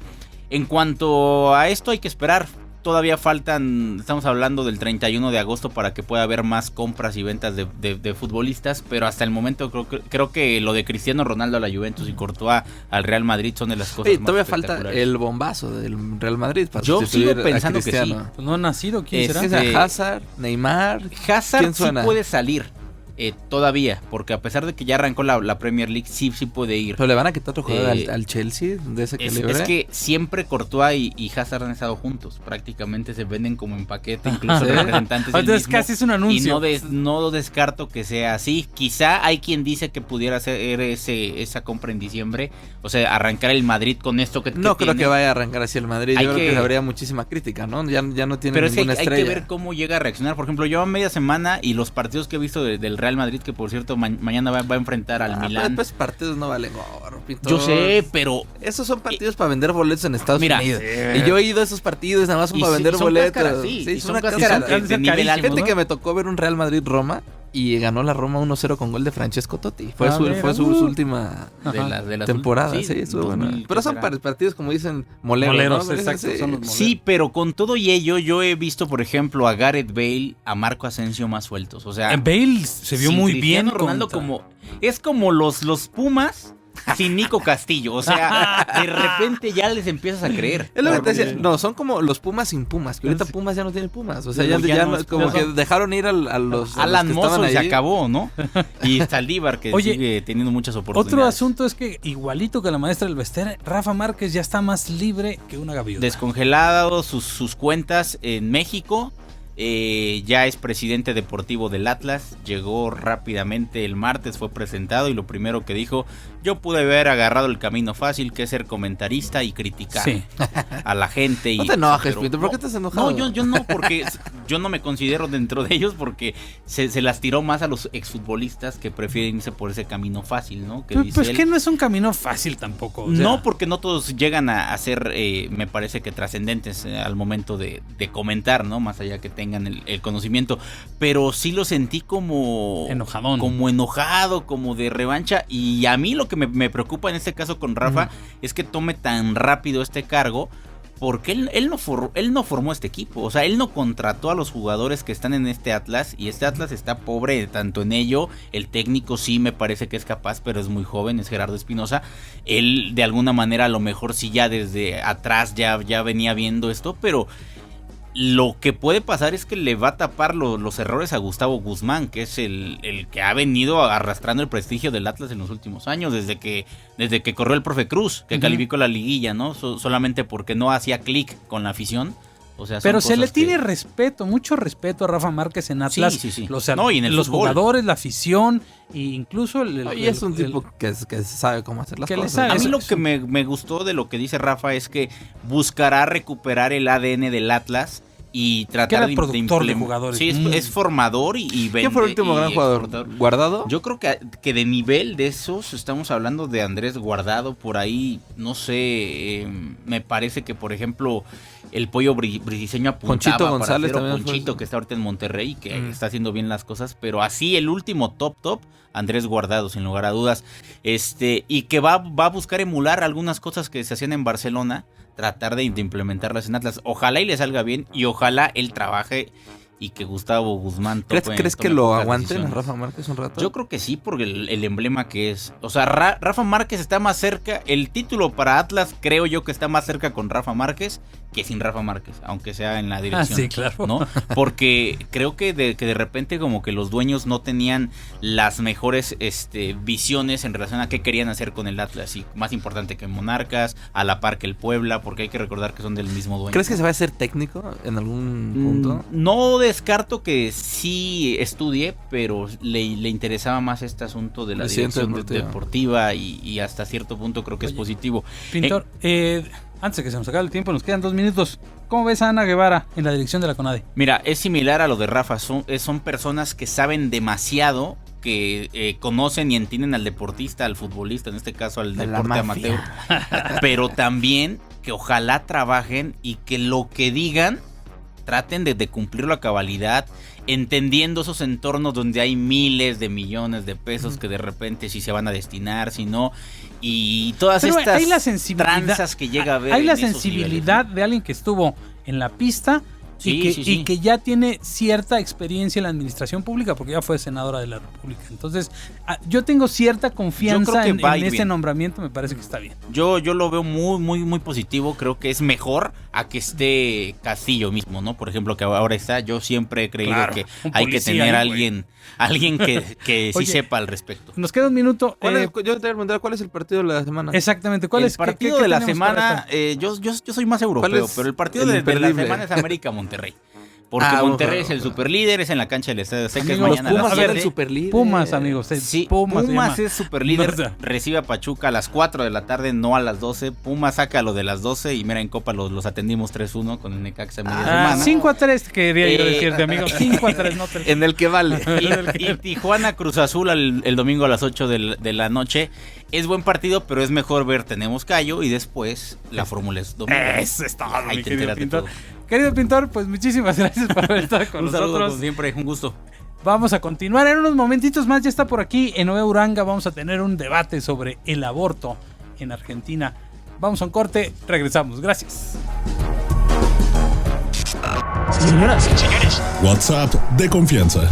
En cuanto a esto hay que esperar. Todavía estamos hablando del 31 de agosto para que pueda haber más compras y ventas de futbolistas, pero hasta el momento creo que lo de Cristiano Ronaldo a la Juventus y Courtois al Real Madrid son de las cosas más todavía falta el bombazo del Real Madrid para yo sigo pensando que sí. Pues no ha nacido, ¿quién será? Hazard, Neymar. Hazard sí puede salir. Todavía, porque a pesar de que ya arrancó la Premier League, sí puede ir. Pero le van a quitar otro jugador al Chelsea de ese calibre. Es que siempre Courtois y Hazard han estado juntos. Prácticamente se venden como en paquete, incluso representantes del mismo. Casi es un anuncio. Y no descarto que sea así. Quizá hay quien dice que pudiera hacer esa compra en diciembre. O sea, arrancar el Madrid con esto que no creo que vaya a arrancar así el Madrid. Yo creo que habría muchísima crítica, ¿no? Ya no tiene ninguna estrella. Hay que ver cómo llega a reaccionar. Por ejemplo, yo a media semana y los partidos que he visto del Real Madrid, que por cierto mañana va a enfrentar al Milán. Pues partidos no valen gorro, Pintor. Yo sé, pero esos son partidos para vender boletos en Estados Unidos. Y yo he ido a esos partidos nada más son para vender boletos. Son cáscaras de nivel alto. Fíjate que me tocó ver un Real Madrid-Roma y ganó la Roma 1-0 con gol de Francesco Totti. Fue su última de la temporada. Sí, estuvo bueno. Pero son partidos, como dicen, moleros, ¿no? Exacto, son los moleros. Sí, pero con todo y ello, yo he visto, por ejemplo, a Gareth Bale, a Marco Asensio más sueltos. O sea, Bale se vio muy bien. Ronaldo es como los Pumas sin Nico Castillo, o sea, de repente ya les empiezas a creer. Es lo que te decía, no, son como los Pumas sin Pumas, que ahorita Pumas ya no tiene Pumas, o sea, ya no, como que dejaron ir a los Alan Mozo se acabó, ¿no? Y Saldívar que sigue teniendo muchas oportunidades. Otro asunto es que igualito que la maestra del Bester, Rafa Márquez ya está más libre que una gaviota. Descongelado sus cuentas en México. Ya es presidente deportivo del Atlas, llegó rápidamente el martes, fue presentado y lo primero que dijo: yo pude haber agarrado el camino fácil, que es ser comentarista y criticar a la gente. No te enojes, Pinto, ¿por qué estás enojado? No, yo no, porque yo no me considero dentro de ellos, porque se las tiró más a los exfutbolistas que prefieren irse por ese camino fácil, ¿no? Que pues que no es un camino fácil tampoco. O sea, no, porque no todos llegan a ser, me parece que trascendentes al momento de comentar, ¿no? Más allá que tengan el conocimiento, pero sí lo sentí como enojadón, como enojado, como de revancha. Y a mí lo que me preocupa en este caso con Rafa es que tome tan rápido este cargo, porque él no formó este equipo, o sea, él no contrató a los jugadores que están en este Atlas, y este Atlas está pobre tanto en ello. El técnico sí me parece que es capaz, pero es muy joven, es Gerardo Espinosa. Él de alguna manera a lo mejor sí ya desde atrás ya venía viendo esto, pero lo que puede pasar es que le va a tapar los errores a Gustavo Guzmán, que es el que ha venido arrastrando el prestigio del Atlas en los últimos años, desde que corrió el profe Cruz, que calificó la liguilla, ¿no? Solamente porque no hacía clic con la afición. O sea, pero se le tiene respeto, mucho respeto a Rafa Márquez en Atlas. Sí. Y en los jugadores, la afición e incluso es un tipo que sabe cómo hacer las cosas. A mí lo que me gustó de lo que dice Rafa es que buscará recuperar el ADN del Atlas y tratar de implementar jugadores. Sí, es formador y vende. ¿Quién fue el último gran jugador? ¿Guardado? Yo creo que de nivel de esos estamos hablando de Andrés Guardado, por ahí, no sé, me parece que por ejemplo el Pollo Briseño apuntaba Ponchito González para Ponchito, que está ahorita en Monterrey, que está haciendo bien las cosas, pero así el último top, Andrés Guardado, sin lugar a dudas, y que va a buscar emular algunas cosas que se hacían en Barcelona, tratar de implementarlas en Atlas. Ojalá y le salga bien y ojalá él trabaje y que Gustavo Guzmán ¿Crees que lo aguanten a Rafa Márquez un rato? Yo creo que sí, porque el emblema que es. O sea, Rafa Márquez está más cerca. El título para Atlas creo yo que está más cerca con Rafa Márquez que sin Rafa Márquez, aunque sea en la dirección. Sí, claro. ¿No? Porque creo que de repente como que los dueños no tenían las mejores visiones en relación a qué querían hacer con el Atlas. Y más importante que Monarcas, a la par que el Puebla, porque hay que recordar que son del mismo dueño. ¿Crees que se va a hacer técnico en algún punto? No descarto que sí estudie, pero le interesaba más este asunto de la dirección deportiva y hasta cierto punto creo que es positivo. Pintor, antes de que se nos acabe el tiempo, nos quedan 2 minutos. ¿Cómo ves a Ana Guevara en la dirección de la CONADE? Mira, es similar a lo de Rafa. Son personas que saben demasiado, que conocen y entienden al deportista, al futbolista, en este caso al deporte amateur. Pero también que ojalá trabajen y que lo que digan traten de cumplirlo a cabalidad, entendiendo esos entornos donde hay miles de millones de pesos que de repente si se van a destinar, si no, y todas estas tranzas que llega a ver. Hay la sensibilidad de alguien que estuvo en la pista y que ya tiene cierta experiencia en la administración pública, porque ya fue senadora de la República. Entonces, yo tengo cierta confianza en ese nombramiento, me parece que está bien. Yo lo veo muy, muy, muy positivo. Creo que es mejor a que esté Castillo mismo, ¿no? Por ejemplo, que ahora está. Yo siempre he creído que hay que tener alguien que sí sepa al respecto. Nos queda un minuto. Yo te voy a preguntar, ¿cuál es el partido de la semana? Exactamente, ¿cuál es el partido de la semana? Yo soy más europeo, pero el partido de la semana es América-Monterrey. Porque Monterrey es el superlíder, es en la cancha del Estadio Azteca, es mañana a las 7. El superlíder. Pumas, amigos. Sí, Pumas es superlíder, recibe a Pachuca a las 4 de la tarde, no a las 12. Pumas saca lo de las 12 y mira, en Copa los atendimos 3-1 con el Necaxa media semana. 5-3 quería yo decirte, amigos. 5-3, no 3. En el que vale. Y Tijuana Cruz Azul el domingo a las 8 de la noche. Es buen partido, pero es mejor ver Tenemos Callo y después la Fórmula es domingo. Eso es todo, mi querido Pintor. Querido Pintor, pues muchísimas gracias por haber estado con nosotros. Un saludo, como siempre, un gusto. Vamos a continuar en unos momentitos más. Ya está por aquí en Nueva Uranga. Vamos a tener un debate sobre el aborto en Argentina. Vamos a un corte, regresamos. Gracias. Señoras y señores. WhatsApp de confianza.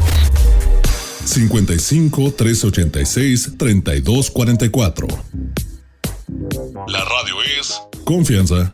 55 386 3244. La radio es confianza.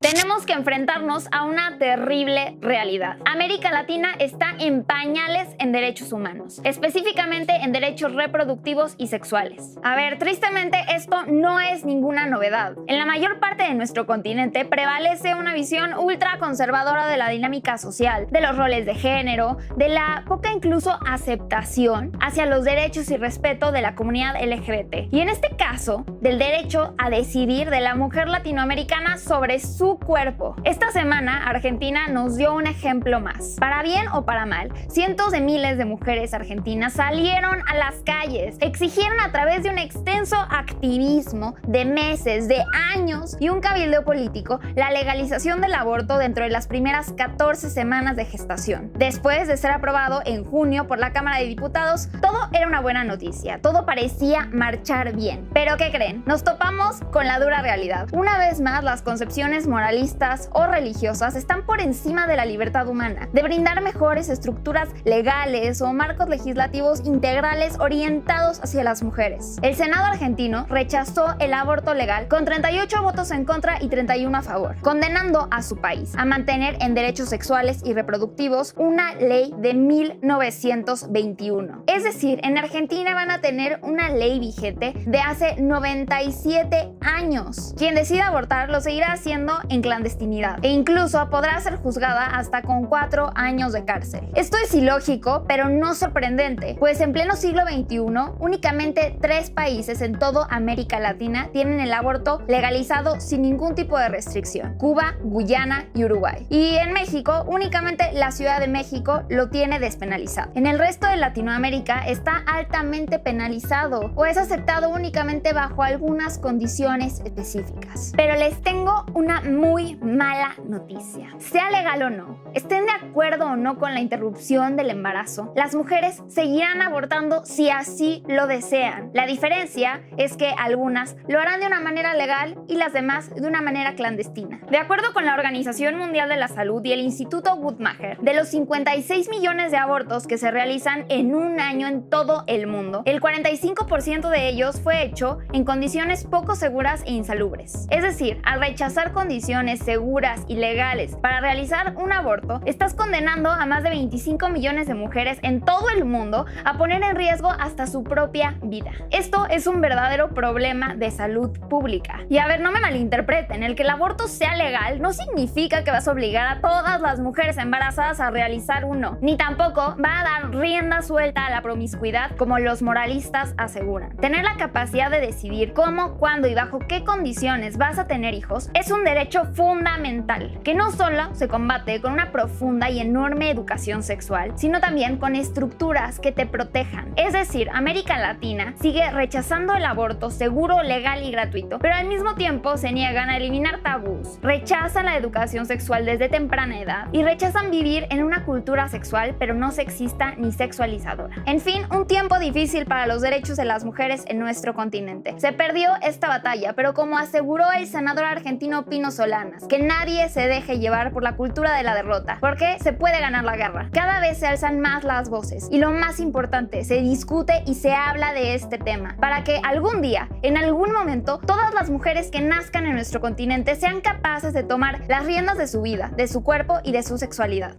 Tenemos que enfrentarnos a una terrible realidad. América Latina está en pañales en derechos humanos, específicamente en derechos reproductivos y sexuales. A ver, tristemente esto no es ninguna novedad. En la mayor parte de nuestro continente prevalece una visión ultra conservadora de la dinámica social, de los roles de género, de la poca incluso aceptación hacia los derechos y respeto de la comunidad LGBT. Y en este caso, del derecho a decidir de la mujer latinoamericana sobre su cuerpo. Esta semana Argentina nos dio un ejemplo más. Para bien o para mal, cientos de miles de mujeres argentinas salieron a las calles, exigieron a través de un extenso activismo de meses, de años y un cabildeo político la legalización del aborto dentro de las primeras 14 semanas de gestación. Después de ser aprobado en junio por la Cámara de Diputados, todo era una buena noticia, todo parecía marchar bien. Pero ¿qué creen? Nos topamos con la dura realidad. Una vez más, las concepciones moralistas racistas o religiosas están por encima de la libertad humana, de brindar mejores estructuras legales o marcos legislativos integrales orientados hacia las mujeres. El Senado argentino rechazó el aborto legal con 38 votos en contra y 31 a favor, condenando a su país a mantener en derechos sexuales y reproductivos una ley de 1921. Es decir, en Argentina van a tener una ley vigente de hace 97 años. Quien decida abortar lo seguirá haciendo en clandestinidad e incluso podrá ser juzgada hasta con 4 años de cárcel. Esto es ilógico, pero no sorprendente, pues en pleno siglo XXI únicamente 3 países en toda América Latina tienen el aborto legalizado sin ningún tipo de restricción: Cuba, Guyana y Uruguay. Y en México únicamente la Ciudad de México lo tiene despenalizado. En el resto de Latinoamérica está altamente penalizado o es aceptado únicamente bajo algunas condiciones específicas. Pero les tengo una muy mala noticia. Sea legal o no, estén de acuerdo o no con la interrupción del embarazo, las mujeres seguirán abortando si así lo desean. La diferencia es que algunas lo harán de una manera legal y las demás de una manera clandestina. De acuerdo con la Organización Mundial de la Salud y el Instituto Guttmacher, de los 56 millones de abortos que se realizan en un año en todo el mundo, el 45% de ellos fue hecho en condiciones poco seguras e insalubres. Es decir, al rechazar condiciones seguras y legales para realizar un aborto, estás condenando a más de 25 millones de mujeres en todo el mundo a poner en riesgo hasta su propia vida. Esto es un verdadero problema de salud pública. Y a ver, no me malinterpreten, el que el aborto sea legal no significa que vas a obligar a todas las mujeres embarazadas a realizar uno, ni tampoco va a dar rienda suelta a la promiscuidad como los moralistas aseguran. Tener la capacidad de decidir cómo, cuándo y bajo qué condiciones vas a tener hijos es un derecho fundamental, que no solo se combate con una profunda y enorme educación sexual, sino también con estructuras que te protejan. Es decir, América Latina sigue rechazando el aborto seguro, legal y gratuito, pero al mismo tiempo se niegan a eliminar tabús, rechazan la educación sexual desde temprana edad y rechazan vivir en una cultura sexual pero no sexista ni sexualizadora. En fin, un tiempo difícil para los derechos de las mujeres en nuestro continente. Se perdió esta batalla, pero como aseguró el senador argentino Pino Solanas, que nadie se deje llevar por la cultura de la derrota, porque se puede ganar la guerra. Cada vez se alzan más las voces y lo más importante, se discute y se habla de este tema, para que algún día, en algún momento, todas las mujeres que nazcan en nuestro continente sean capaces de tomar las riendas de su vida, de su cuerpo y de su sexualidad.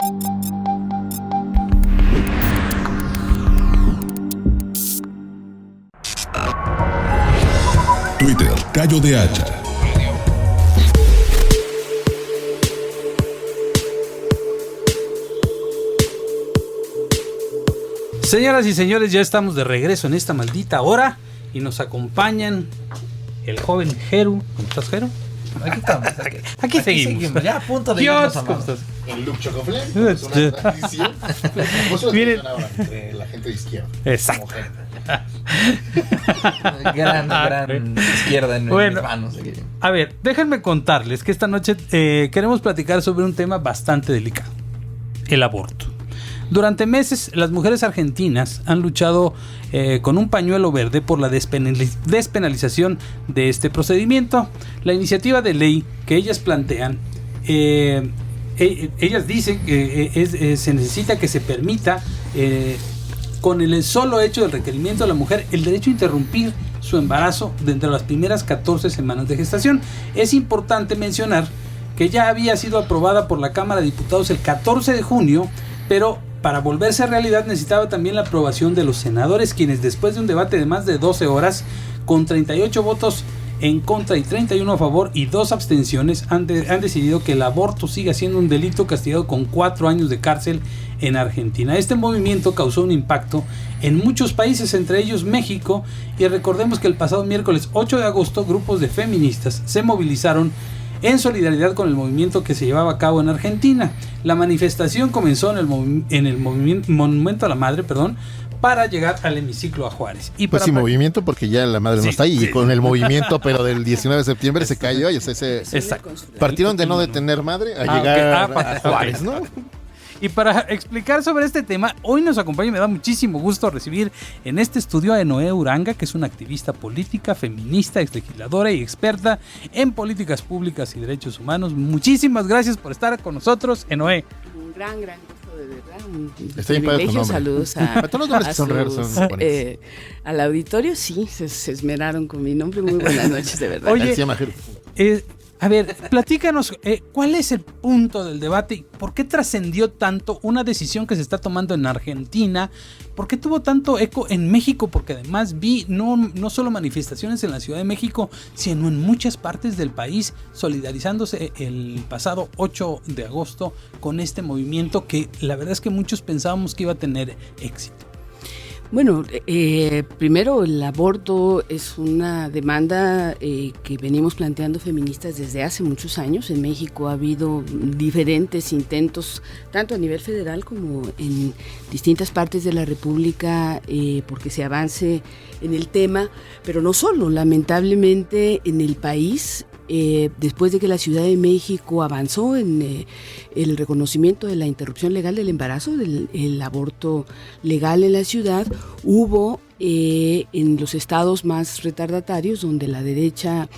Twitter, Gallo de Hacha. Señoras y señores, ya estamos de regreso en esta maldita hora y nos acompañan el joven Jeru. ¿Cómo estás, Jeru? Aquí estamos. Aquí seguimos. Ya a punto de irnos a más. El Luke Chocoflén es una tradición. Miren, entre la gente de izquierda. Exacto. Gran izquierda en mis manos. A ver, déjenme contarles que esta noche queremos platicar sobre un tema bastante delicado: el aborto. Durante meses, las mujeres argentinas han luchado con un pañuelo verde por la despenalización de este procedimiento. La iniciativa de ley que ellas plantean, ellas dicen que se necesita que se permita, con el solo hecho del requerimiento de la mujer, el derecho a interrumpir su embarazo dentro de las primeras 14 semanas de gestación. Es importante mencionar que ya había sido aprobada por la Cámara de Diputados el 14 de junio, pero para volverse realidad necesitaba también la aprobación de los senadores, quienes después de un debate de más de 12 horas, con 38 votos en contra y 31 a favor y 2 abstenciones, han decidido que el aborto siga siendo un delito castigado con 4 años de cárcel en Argentina. Este movimiento causó un impacto en muchos países, entre ellos México, y recordemos que el pasado miércoles 8 de agosto grupos de feministas se movilizaron en solidaridad con el movimiento que se llevaba a cabo en Argentina. La manifestación comenzó en el Monumento a la Madre, para llegar al hemiciclo a Juárez. Y pues sin movimiento, porque ya la madre no está ahí. Sí. Y con el movimiento, pero del 19 de septiembre se cayó. Y partieron de no detener madre a llegar a Juárez, ¿no? Y para explicar sobre este tema, hoy nos acompaña y me da muchísimo gusto recibir en este estudio a Enoé Uranga, que es una activista política, feminista, exlegisladora y experta en políticas públicas y derechos humanos. Muchísimas gracias por estar con nosotros, Enoé. Un gran gusto, de verdad. Un privilegio. Saludos a todos los nombres que son raros son al auditorio. Sí, se esmeraron con mi nombre. Muy buenas noches, de verdad. Oye, a ver, platícanos, ¿cuál es el punto del debate? ¿Por qué trascendió tanto una decisión que se está tomando en Argentina? ¿Por qué tuvo tanto eco en México? Porque además vi no solo manifestaciones en la Ciudad de México, sino en muchas partes del país solidarizándose el pasado 8 de agosto con este movimiento que la verdad es que muchos pensábamos que iba a tener éxito. Bueno, primero el aborto es una demanda que venimos planteando feministas desde hace muchos años. En México ha habido diferentes intentos, tanto a nivel federal como en distintas partes de la República, porque se avance en el tema, pero no solo, lamentablemente en el país. Después de que la Ciudad de México avanzó en el reconocimiento de la interrupción legal del embarazo, el aborto legal en la ciudad, hubo en los estados más retardatarios, donde la derecha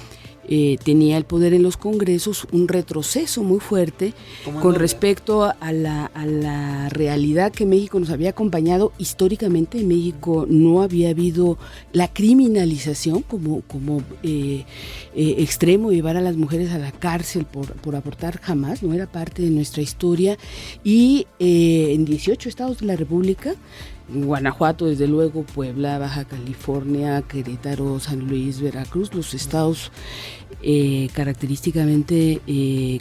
tenía el poder en los congresos, un retroceso muy fuerte con respecto a la realidad que México nos había acompañado históricamente. En México no había habido la criminalización como extremo, llevar a las mujeres a la cárcel por abortar, jamás, no era parte de nuestra historia. Y en 18 estados de la República, Guanajuato, desde luego, Puebla, Baja California, Querétaro, San Luis, Veracruz, los estados característicamente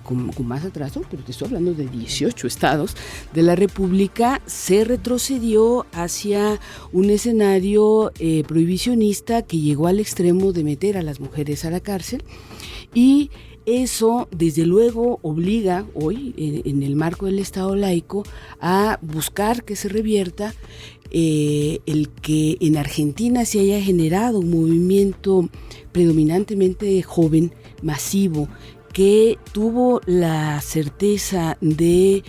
con más atraso, pero te estoy hablando de 18 estados de la República, se retrocedió hacia un escenario prohibicionista que llegó al extremo de meter a las mujeres a la cárcel, y eso, desde luego, obliga hoy, en el marco del Estado laico, a buscar que se revierta el que en Argentina se haya generado un movimiento predominantemente joven, masivo, que tuvo la certeza de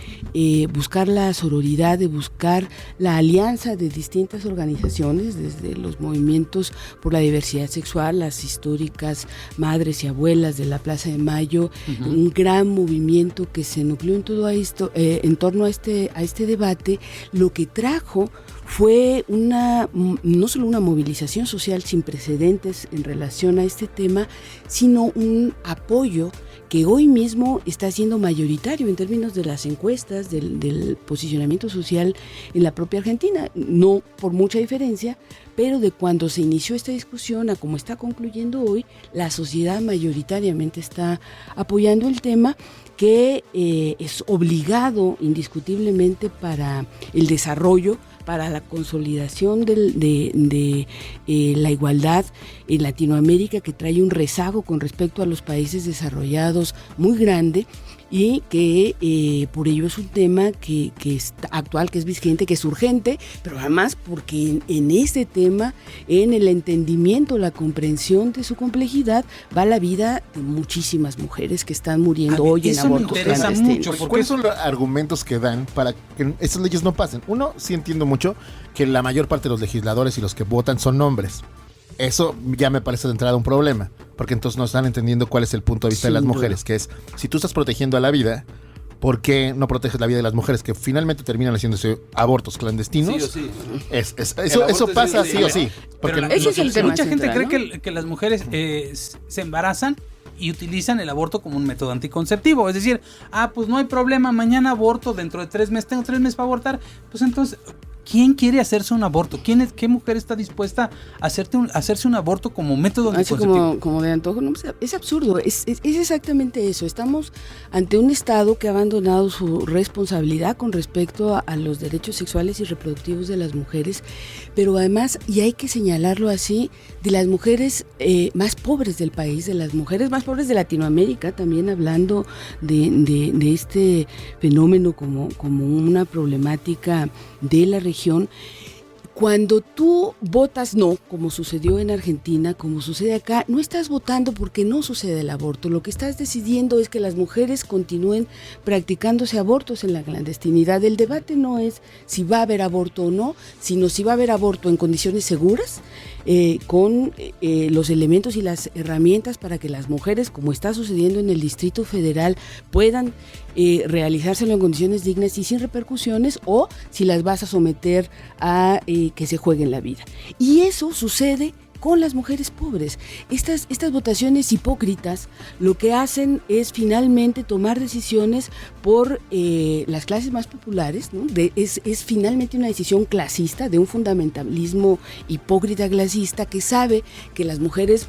buscar la sororidad, de buscar la alianza de distintas organizaciones, desde los movimientos por la diversidad sexual, las históricas madres y abuelas de la Plaza de Mayo, un gran movimiento que se nucleó en todo esto, en torno a este debate. Lo que trajo fue no solo una movilización social sin precedentes en relación a este tema, sino un apoyo que hoy mismo está siendo mayoritario en términos de las encuestas, del posicionamiento social en la propia Argentina, no por mucha diferencia, pero de cuando se inició esta discusión a cómo está concluyendo hoy, la sociedad mayoritariamente está apoyando el tema, que es obligado indiscutiblemente para el desarrollo, para la consolidación de la igualdad en Latinoamérica, que trae un rezago con respecto a los países desarrollados muy grande, y que por ello es un tema que es actual, que es vigente, que es urgente, pero además porque en este tema, en el entendimiento, la comprensión de su complejidad, va la vida de muchísimas mujeres que están muriendo hoy en abortos clandestinos. ¿Cuáles son los argumentos que dan para que esas leyes no pasen? Uno, sí entiendo mucho que la mayor parte de los legisladores y los que votan son hombres. Eso ya me parece de entrada un problema, porque entonces no están entendiendo cuál es el punto de vista de las mujeres, que es, si tú estás protegiendo a la vida, ¿por qué no proteges la vida de las mujeres que finalmente terminan haciéndose abortos clandestinos? Sí o sí. Eso pasa sí o sí. Porque ese es el tema mucha central, gente cree que las mujeres se embarazan y utilizan el aborto como un método anticonceptivo. Es decir, pues no hay problema, mañana aborto, dentro de 3 meses, tengo 3 meses para abortar. Pues entonces, ¿quién quiere hacerse un aborto? ¿Qué mujer está dispuesta a hacerse un aborto como método anticonceptivo? Como de antojo, no, es absurdo, es exactamente eso. Estamos ante un Estado que ha abandonado su responsabilidad con respecto a los derechos sexuales y reproductivos de las mujeres, pero además, y hay que señalarlo así, de las mujeres más pobres del país, de las mujeres más pobres de Latinoamérica, también hablando de este fenómeno como una problemática de la región. Cuando tú votas no, como sucedió en Argentina, como sucede acá, no estás votando porque no sucede el aborto. Lo que estás decidiendo es que las mujeres continúen practicándose abortos en la clandestinidad. El debate no es si va a haber aborto o no, sino si va a haber aborto en condiciones seguras, con los elementos y las herramientas para que las mujeres, como está sucediendo en el Distrito Federal, puedan realizárselo en condiciones dignas y sin repercusiones, o si las vas a someter a que se jueguen la vida. Y eso sucede con las mujeres pobres. Estas votaciones hipócritas lo que hacen es finalmente tomar decisiones por las clases más populares, ¿no? Es finalmente una decisión clasista, de un fundamentalismo hipócrita clasista que sabe que las mujeres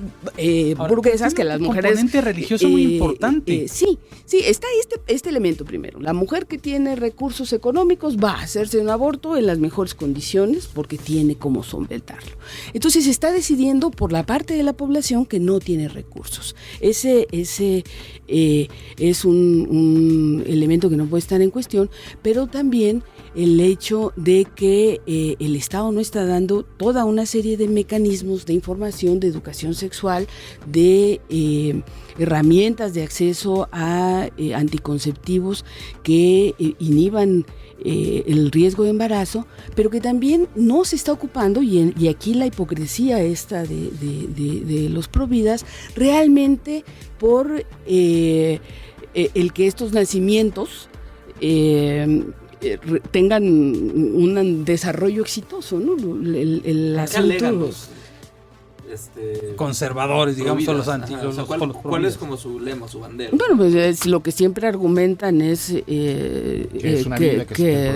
burguesas, que las mujeres... Un componente religioso muy importante. Sí, está este elemento primero. La mujer que tiene recursos económicos va a hacerse un aborto en las mejores condiciones porque tiene cómo solventarlo. Entonces se está decidiendo por la parte de la población que no tiene recursos. Ese es un elemento que no puede estar en cuestión, pero también el hecho de que el Estado no está dando toda una serie de mecanismos de información, de educación sexual, de herramientas de acceso a anticonceptivos que inhiban el riesgo de embarazo, pero que también no se está ocupando, y aquí la hipocresía esta de los providas, realmente por el que estos nacimientos tengan un desarrollo exitoso, ¿no? El asunto... conservadores, digamos, son los anti. ¿Cuál es como su lema, su bandera? Bueno, pues lo que siempre argumentan es que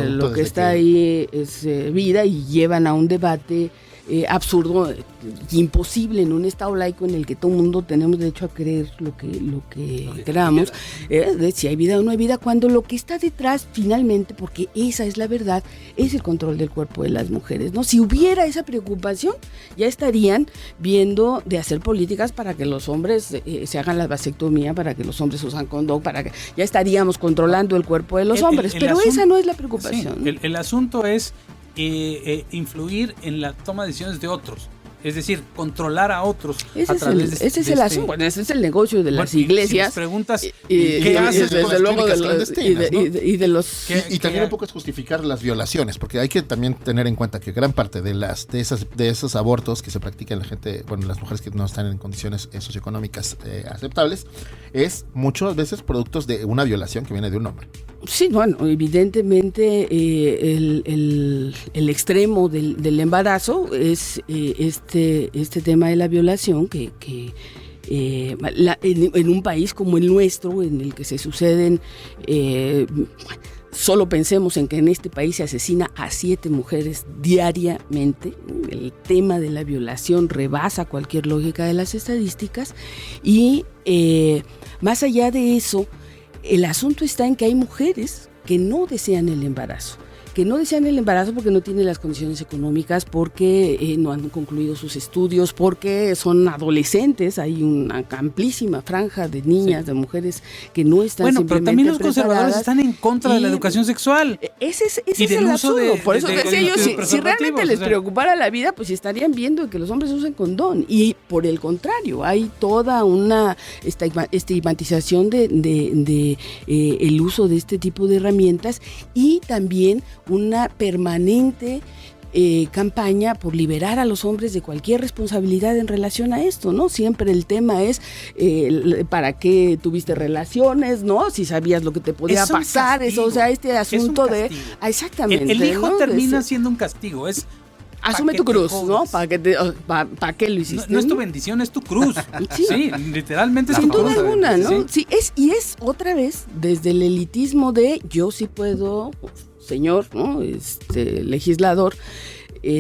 lo que está ahí es vida, y llevan a un debate absurdo, imposible en un estado laico en el que todo el mundo tenemos derecho a creer lo que queramos, de si hay vida o no hay vida, cuando lo que está detrás finalmente, porque esa es la verdad, es el control del cuerpo de las mujeres, ¿no? Si hubiera esa preocupación, ya estarían viendo de hacer políticas para que los hombres se hagan la vasectomía, para que los hombres usan condón, para que ya estaríamos controlando el cuerpo de los hombres, pero esa no es la preocupación. Sí, el asunto es influir en la toma de decisiones de otros. Es decir, controlar a otros a través de ese es el asunto. Bueno, ese es el negocio de las iglesias. Si les preguntas ¿qué haces desde luego de los y también un poco es justificar las violaciones, porque hay que también tener en cuenta que gran parte de esos abortos que se practican la gente, bueno, las mujeres que no están en condiciones socioeconómicas aceptables, es muchas veces productos de una violación que viene de un hombre. Sí, bueno, evidentemente el extremo del embarazo es este tema de la violación que en un país como el nuestro, en el que se suceden, solo pensemos en que en este país se asesina a 7 mujeres diariamente. El tema de la violación rebasa cualquier lógica de las estadísticas, y más allá de eso, el asunto está en que hay mujeres que no desean el embarazo. Porque no tienen las condiciones económicas, porque no han concluido sus estudios, porque son adolescentes. Hay una amplísima franja de niñas, de mujeres que no están simplemente preparadas. Bueno, pero también los conservadores están en contra de la educación sexual. Ese es el absurdo. Por eso decía yo, si realmente les preocupara la vida, pues estarían viendo que los hombres usen condón. Y por el contrario, hay toda una estigmatización de el uso de este tipo de herramientas, y también una permanente campaña por liberar a los hombres de cualquier responsabilidad en relación a esto, ¿no? Siempre el tema es ¿para qué tuviste relaciones? ¿No? Si sabías lo que te podía pasar, eso, o sea, este asunto de... Exactamente. El hijo ¿no? termina siendo un castigo, es... Asume tu cruz, ¿no? ¿Para qué lo hiciste? No es tu bendición, es tu cruz. Sí, literalmente es sin tu cruz. duda alguna, ¿no? Sí, es otra vez desde el elitismo de yo sí puedo, señor, ¿no? Legislador,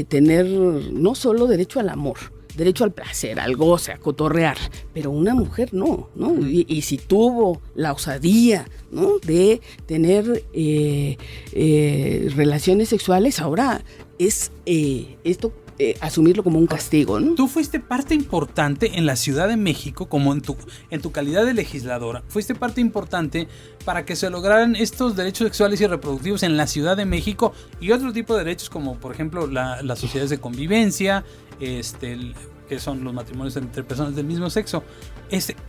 tener no solo derecho al amor, derecho al placer, al goce, a cotorrear, pero una mujer no. Y si tuvo la osadía, ¿no?, de tener relaciones sexuales, ahora es esto asumirlo como un castigo, ¿no? Tú fuiste parte importante en la Ciudad de México, como en tu calidad de legisladora, fuiste parte importante para que se lograran estos derechos sexuales y reproductivos en la Ciudad de México y otro tipo de derechos como por ejemplo las sociedades de convivencia, que son los matrimonios entre personas del mismo sexo.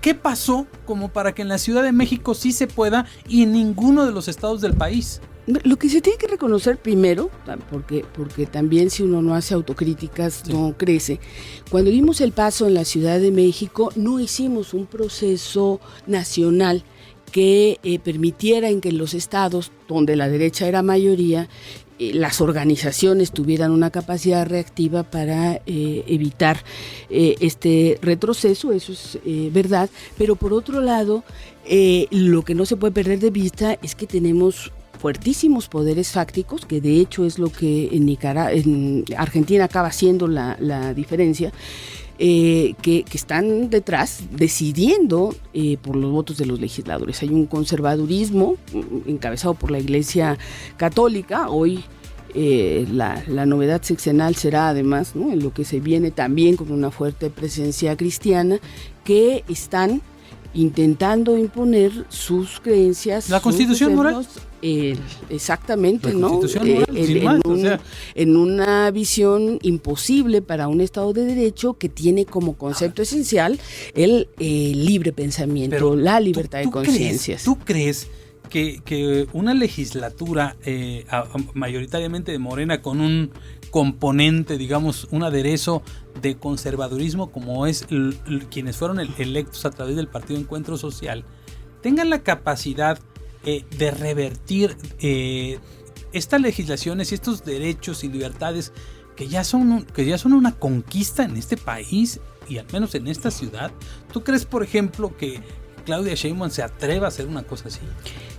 ¿Qué pasó como para que en la Ciudad de México sí se pueda y en ninguno de los estados del país? Lo que se tiene que reconocer primero, porque también si uno no hace autocríticas no crece, cuando dimos el paso en la Ciudad de México no hicimos un proceso nacional que permitiera en que en los estados donde la derecha era mayoría, las organizaciones tuvieran una capacidad reactiva para evitar este retroceso, eso es verdad, pero por otro lado, lo que no se puede perder de vista es que tenemos fuertísimos poderes fácticos, que de hecho es lo que en Argentina acaba siendo la diferencia, que están detrás decidiendo por los votos de los legisladores. Hay un conservadurismo encabezado por la Iglesia Católica. Hoy la novedad sexenal será además, ¿no?, en lo que se viene también con una fuerte presencia cristiana, que están intentando imponer sus creencias. La Constitución moral. Exactamente, ¿no? Moral, en una visión imposible para un Estado de Derecho que tiene como concepto esencial el libre pensamiento, pero la libertad de conciencias. ¿Tú crees que una legislatura mayoritariamente de Morena con un componente, digamos, un aderezo de conservadurismo como es quienes fueron electos a través del Partido Encuentro Social, tengan la capacidad de revertir estas legislaciones y estos derechos y libertades que ya son una conquista en este país y al menos en esta ciudad? ¿Tú crees, por ejemplo, que Claudia Sheinbaum se atreva a hacer una cosa así?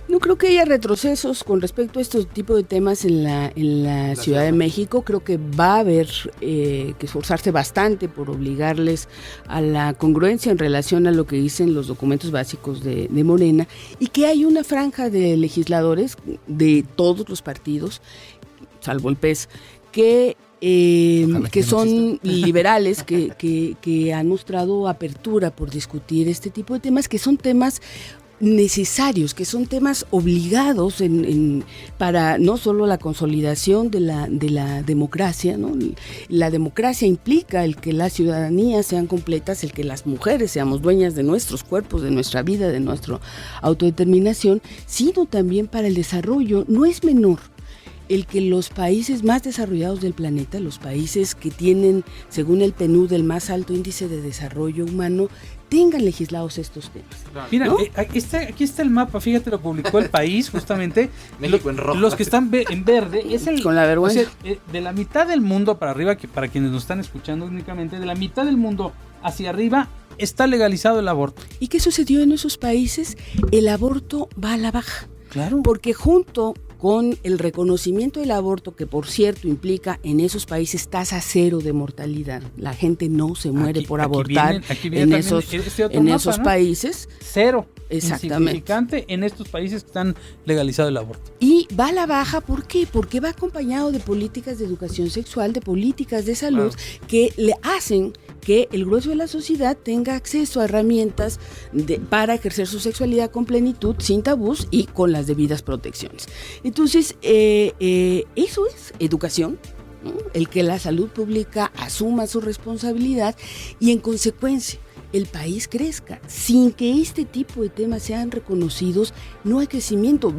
No creo que haya retrocesos con respecto a estos tipos de temas en la Ciudad de México. Creo que va a haber que esforzarse bastante por obligarles a la congruencia en relación a lo que dicen los documentos básicos de Morena, y que hay una franja de legisladores de todos los partidos, salvo el PES, que son liberales, que han mostrado apertura por discutir este tipo de temas, que son temas necesarios, que son temas obligados para no solo la consolidación de la democracia, ¿no? La democracia implica el que las ciudadanías sean completas, el que las mujeres seamos dueñas de nuestros cuerpos, de nuestra vida, de nuestra autodeterminación, sino también para el desarrollo. No es menor el que los países más desarrollados del planeta, los países que tienen, según el PNUD, el más alto índice de desarrollo humano, tengan legislados estos temas. Mira, ¿no? aquí está el mapa, fíjate, lo publicó El País, justamente. México en rojo. Los que están en verde, es el... Con la vergüenza. O sea, de la mitad del mundo para arriba, que para quienes nos están escuchando únicamente, de la mitad del mundo hacia arriba está legalizado el aborto. ¿Y qué sucedió en esos países? El aborto va a la baja. Claro. Porque junto con el reconocimiento del aborto, que por cierto implica en esos países tasa cero de mortalidad, la gente no se muere por abortar en esos países. Cero. Exactamente. Insignificante en estos países que están legalizado el aborto. Y va a la baja, ¿por qué? Porque va acompañado de políticas de educación sexual, de políticas de salud, que le hacen que el grueso de la sociedad tenga acceso a herramientas para ejercer su sexualidad con plenitud, sin tabús y con las debidas protecciones. Entonces, eso es educación, ¿no? El que la salud pública asuma su responsabilidad y en consecuencia el país crezca. Sin que este tipo de temas sean reconocidos, no hay crecimiento.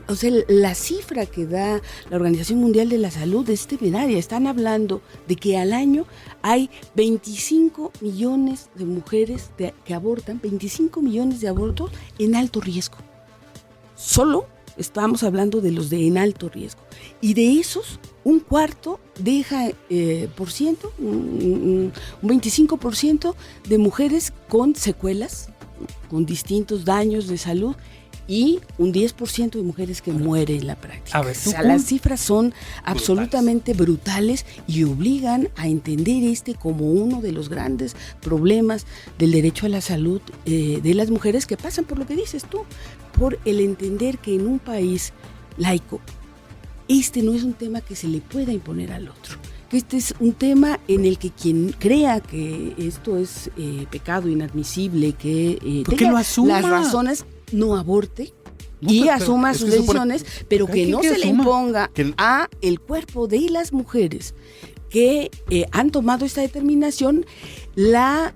O sea, la cifra que da la Organización Mundial de la Salud es temeraria. Están hablando de que al año hay 25 millones de mujeres que abortan, 25 millones de abortos en alto riesgo. Solo estamos hablando de los de en alto riesgo. Y de esos, un cuarto deja un 25% de mujeres con secuelas, con distintos daños de salud, y un 10% de mujeres que mueren en la práctica. Ver, o sea, las cifras son absolutamente brutales y obligan a entender como uno de los grandes problemas del derecho a la salud de las mujeres, que pasan por lo que dices tú, por el entender que en un país laico, no es un tema que se le pueda imponer al otro, que este es un tema en el que quien crea que esto es pecado inadmisible, que tenga las razones, no aborte y asuma sus decisiones, pero que no se le imponga a el cuerpo de las mujeres que han tomado esta determinación la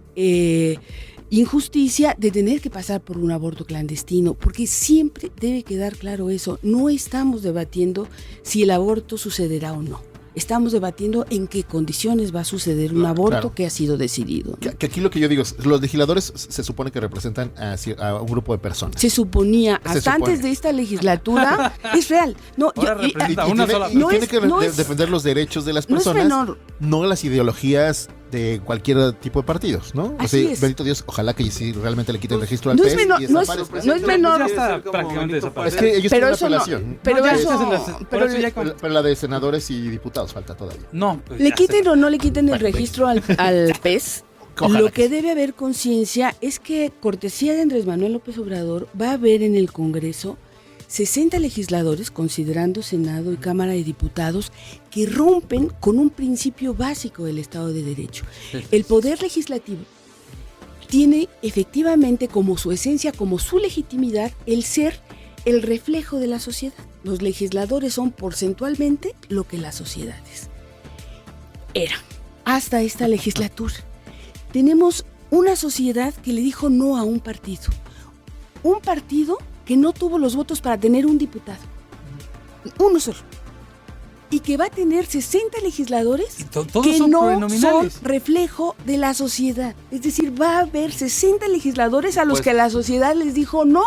injusticia de tener que pasar por un aborto clandestino, porque siempre debe quedar claro eso. No estamos debatiendo si el aborto sucederá o no. Estamos debatiendo en qué condiciones va a suceder un aborto que ha sido decidido, ¿no? Que aquí lo que yo digo es, los legisladores se supone que representan a un grupo de personas. Se suponía, hasta antes de esta legislatura, es real. No, tiene que defender los derechos de las personas, no las ideologías de cualquier tipo de partidos, ¿no? O sea, bendito Dios, ojalá que sí realmente le quiten el registro al PES. No es menor. Es que ellos tienen una apelación. Pero la de senadores y diputados falta todavía. No. Le quiten o no le quiten el registro al PES, lo que debe haber conciencia es que, cortesía de Andrés Manuel López Obrador, va a haber en el Congreso 60 legisladores, considerando Senado y Cámara de Diputados, que rompen con un principio básico del Estado de Derecho. El Poder Legislativo tiene efectivamente como su esencia, como su legitimidad, el ser el reflejo de la sociedad. Los legisladores son porcentualmente lo que la sociedad es. Era, hasta esta legislatura. Tenemos una sociedad que le dijo no a un partido. Un partido que no tuvo los votos para tener un diputado. Uno solo. Y que va a tener 60 legisladores que no son reflejo de la sociedad. Es decir, va a haber 60 legisladores a los que la sociedad les dijo no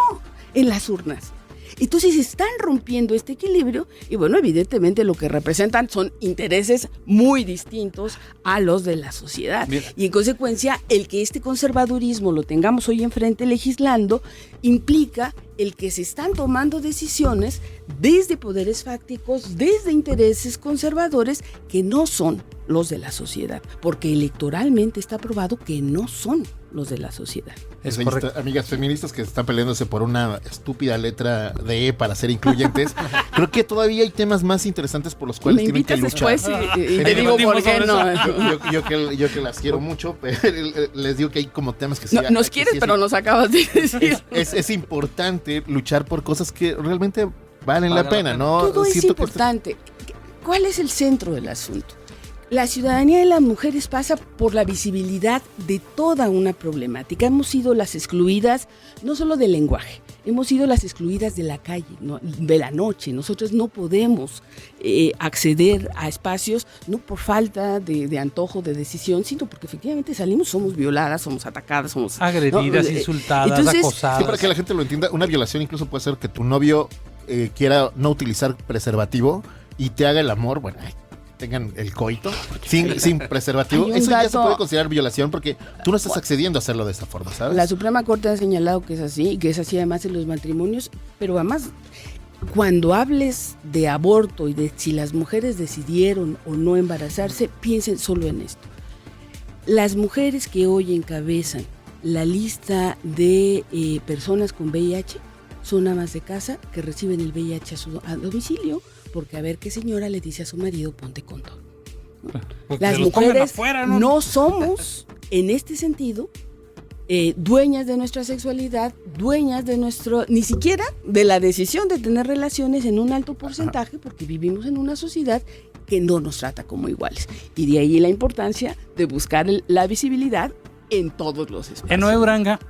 en las urnas. Entonces están rompiendo este equilibrio y bueno, evidentemente lo que representan son intereses muy distintos a los de la sociedad. Mira. Y en consecuencia, el que este conservadurismo lo tengamos hoy enfrente legislando implica el que se están tomando decisiones desde poderes fácticos, desde intereses conservadores que no son los de la sociedad, porque electoralmente está probado que no son los de la sociedad. Es correcto. Amigas feministas que están peleándose por una estúpida letra de E para ser incluyentes, creo que todavía hay temas más interesantes por los cuales tienen que luchar. Y te digo por qué no. Yo que las quiero mucho, pero les digo que hay como temas que sí. Nos quieres, pero nos acabas de decir. Es importante luchar por cosas que realmente valen la pena, ¿no? Todo es importante. ¿Cuál es el centro del asunto? La ciudadanía de las mujeres pasa por la visibilidad de toda una problemática. Hemos sido las excluidas, no solo del lenguaje, hemos sido las excluidas de la calle, ¿no? De la noche. Nosotros no podemos acceder a espacios, no por falta de antojo, de decisión, sino porque efectivamente salimos, somos violadas, somos atacadas, somos agredidas, insultadas, entonces, acosadas. Sí, para que la gente lo entienda, una violación incluso puede ser que tu novio quiera no utilizar preservativo y te haga el amor, bueno, tengan el coito sin preservativo. Eso ya se puede considerar violación porque tú no estás accediendo a hacerlo de esa forma, ¿sabes? La Suprema Corte ha señalado que es así, y que es así además en los matrimonios, pero además cuando hables de aborto y de si las mujeres decidieron o no embarazarse, piensen solo en esto. Las mujeres que hoy encabezan la lista de personas con VIH son amas de casa que reciben el VIH a domicilio, porque a ver qué señora le dice a su marido, ponte condón. Las mujeres afuera, no somos, en este sentido, dueñas de nuestra sexualidad, dueñas de ni siquiera de la decisión de tener relaciones en un alto porcentaje, porque vivimos en una sociedad que no nos trata como iguales. Y de ahí la importancia de buscar la visibilidad en todos los espacios. Enoe Uranga,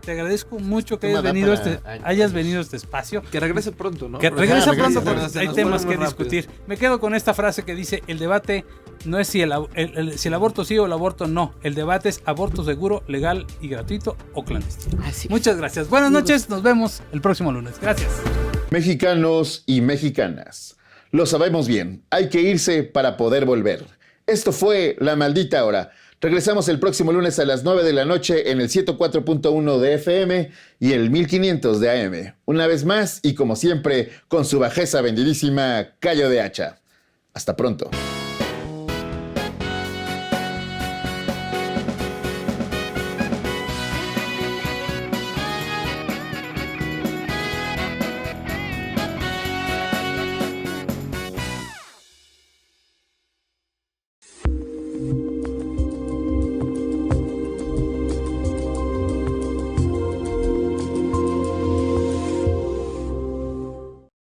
te agradezco mucho que hayas venido a este espacio. Que regrese pronto, ¿no? Que regrese pronto porque hay temas que discutir. Me quedo con esta frase que dice, el debate no es si el aborto sí o el aborto no. El debate es aborto seguro, legal y gratuito o clandestino. Muchas gracias. Buenas noches, nos vemos el próximo lunes. Gracias. Mexicanos y mexicanas, lo sabemos bien, hay que irse para poder volver. Esto fue La Maldita Hora. Regresamos el próximo lunes a las 9 de la noche en el 104.1 de FM y el 1500 de AM. Una vez más y como siempre, con su bajeza vendidísima Callo de Hacha. Hasta pronto.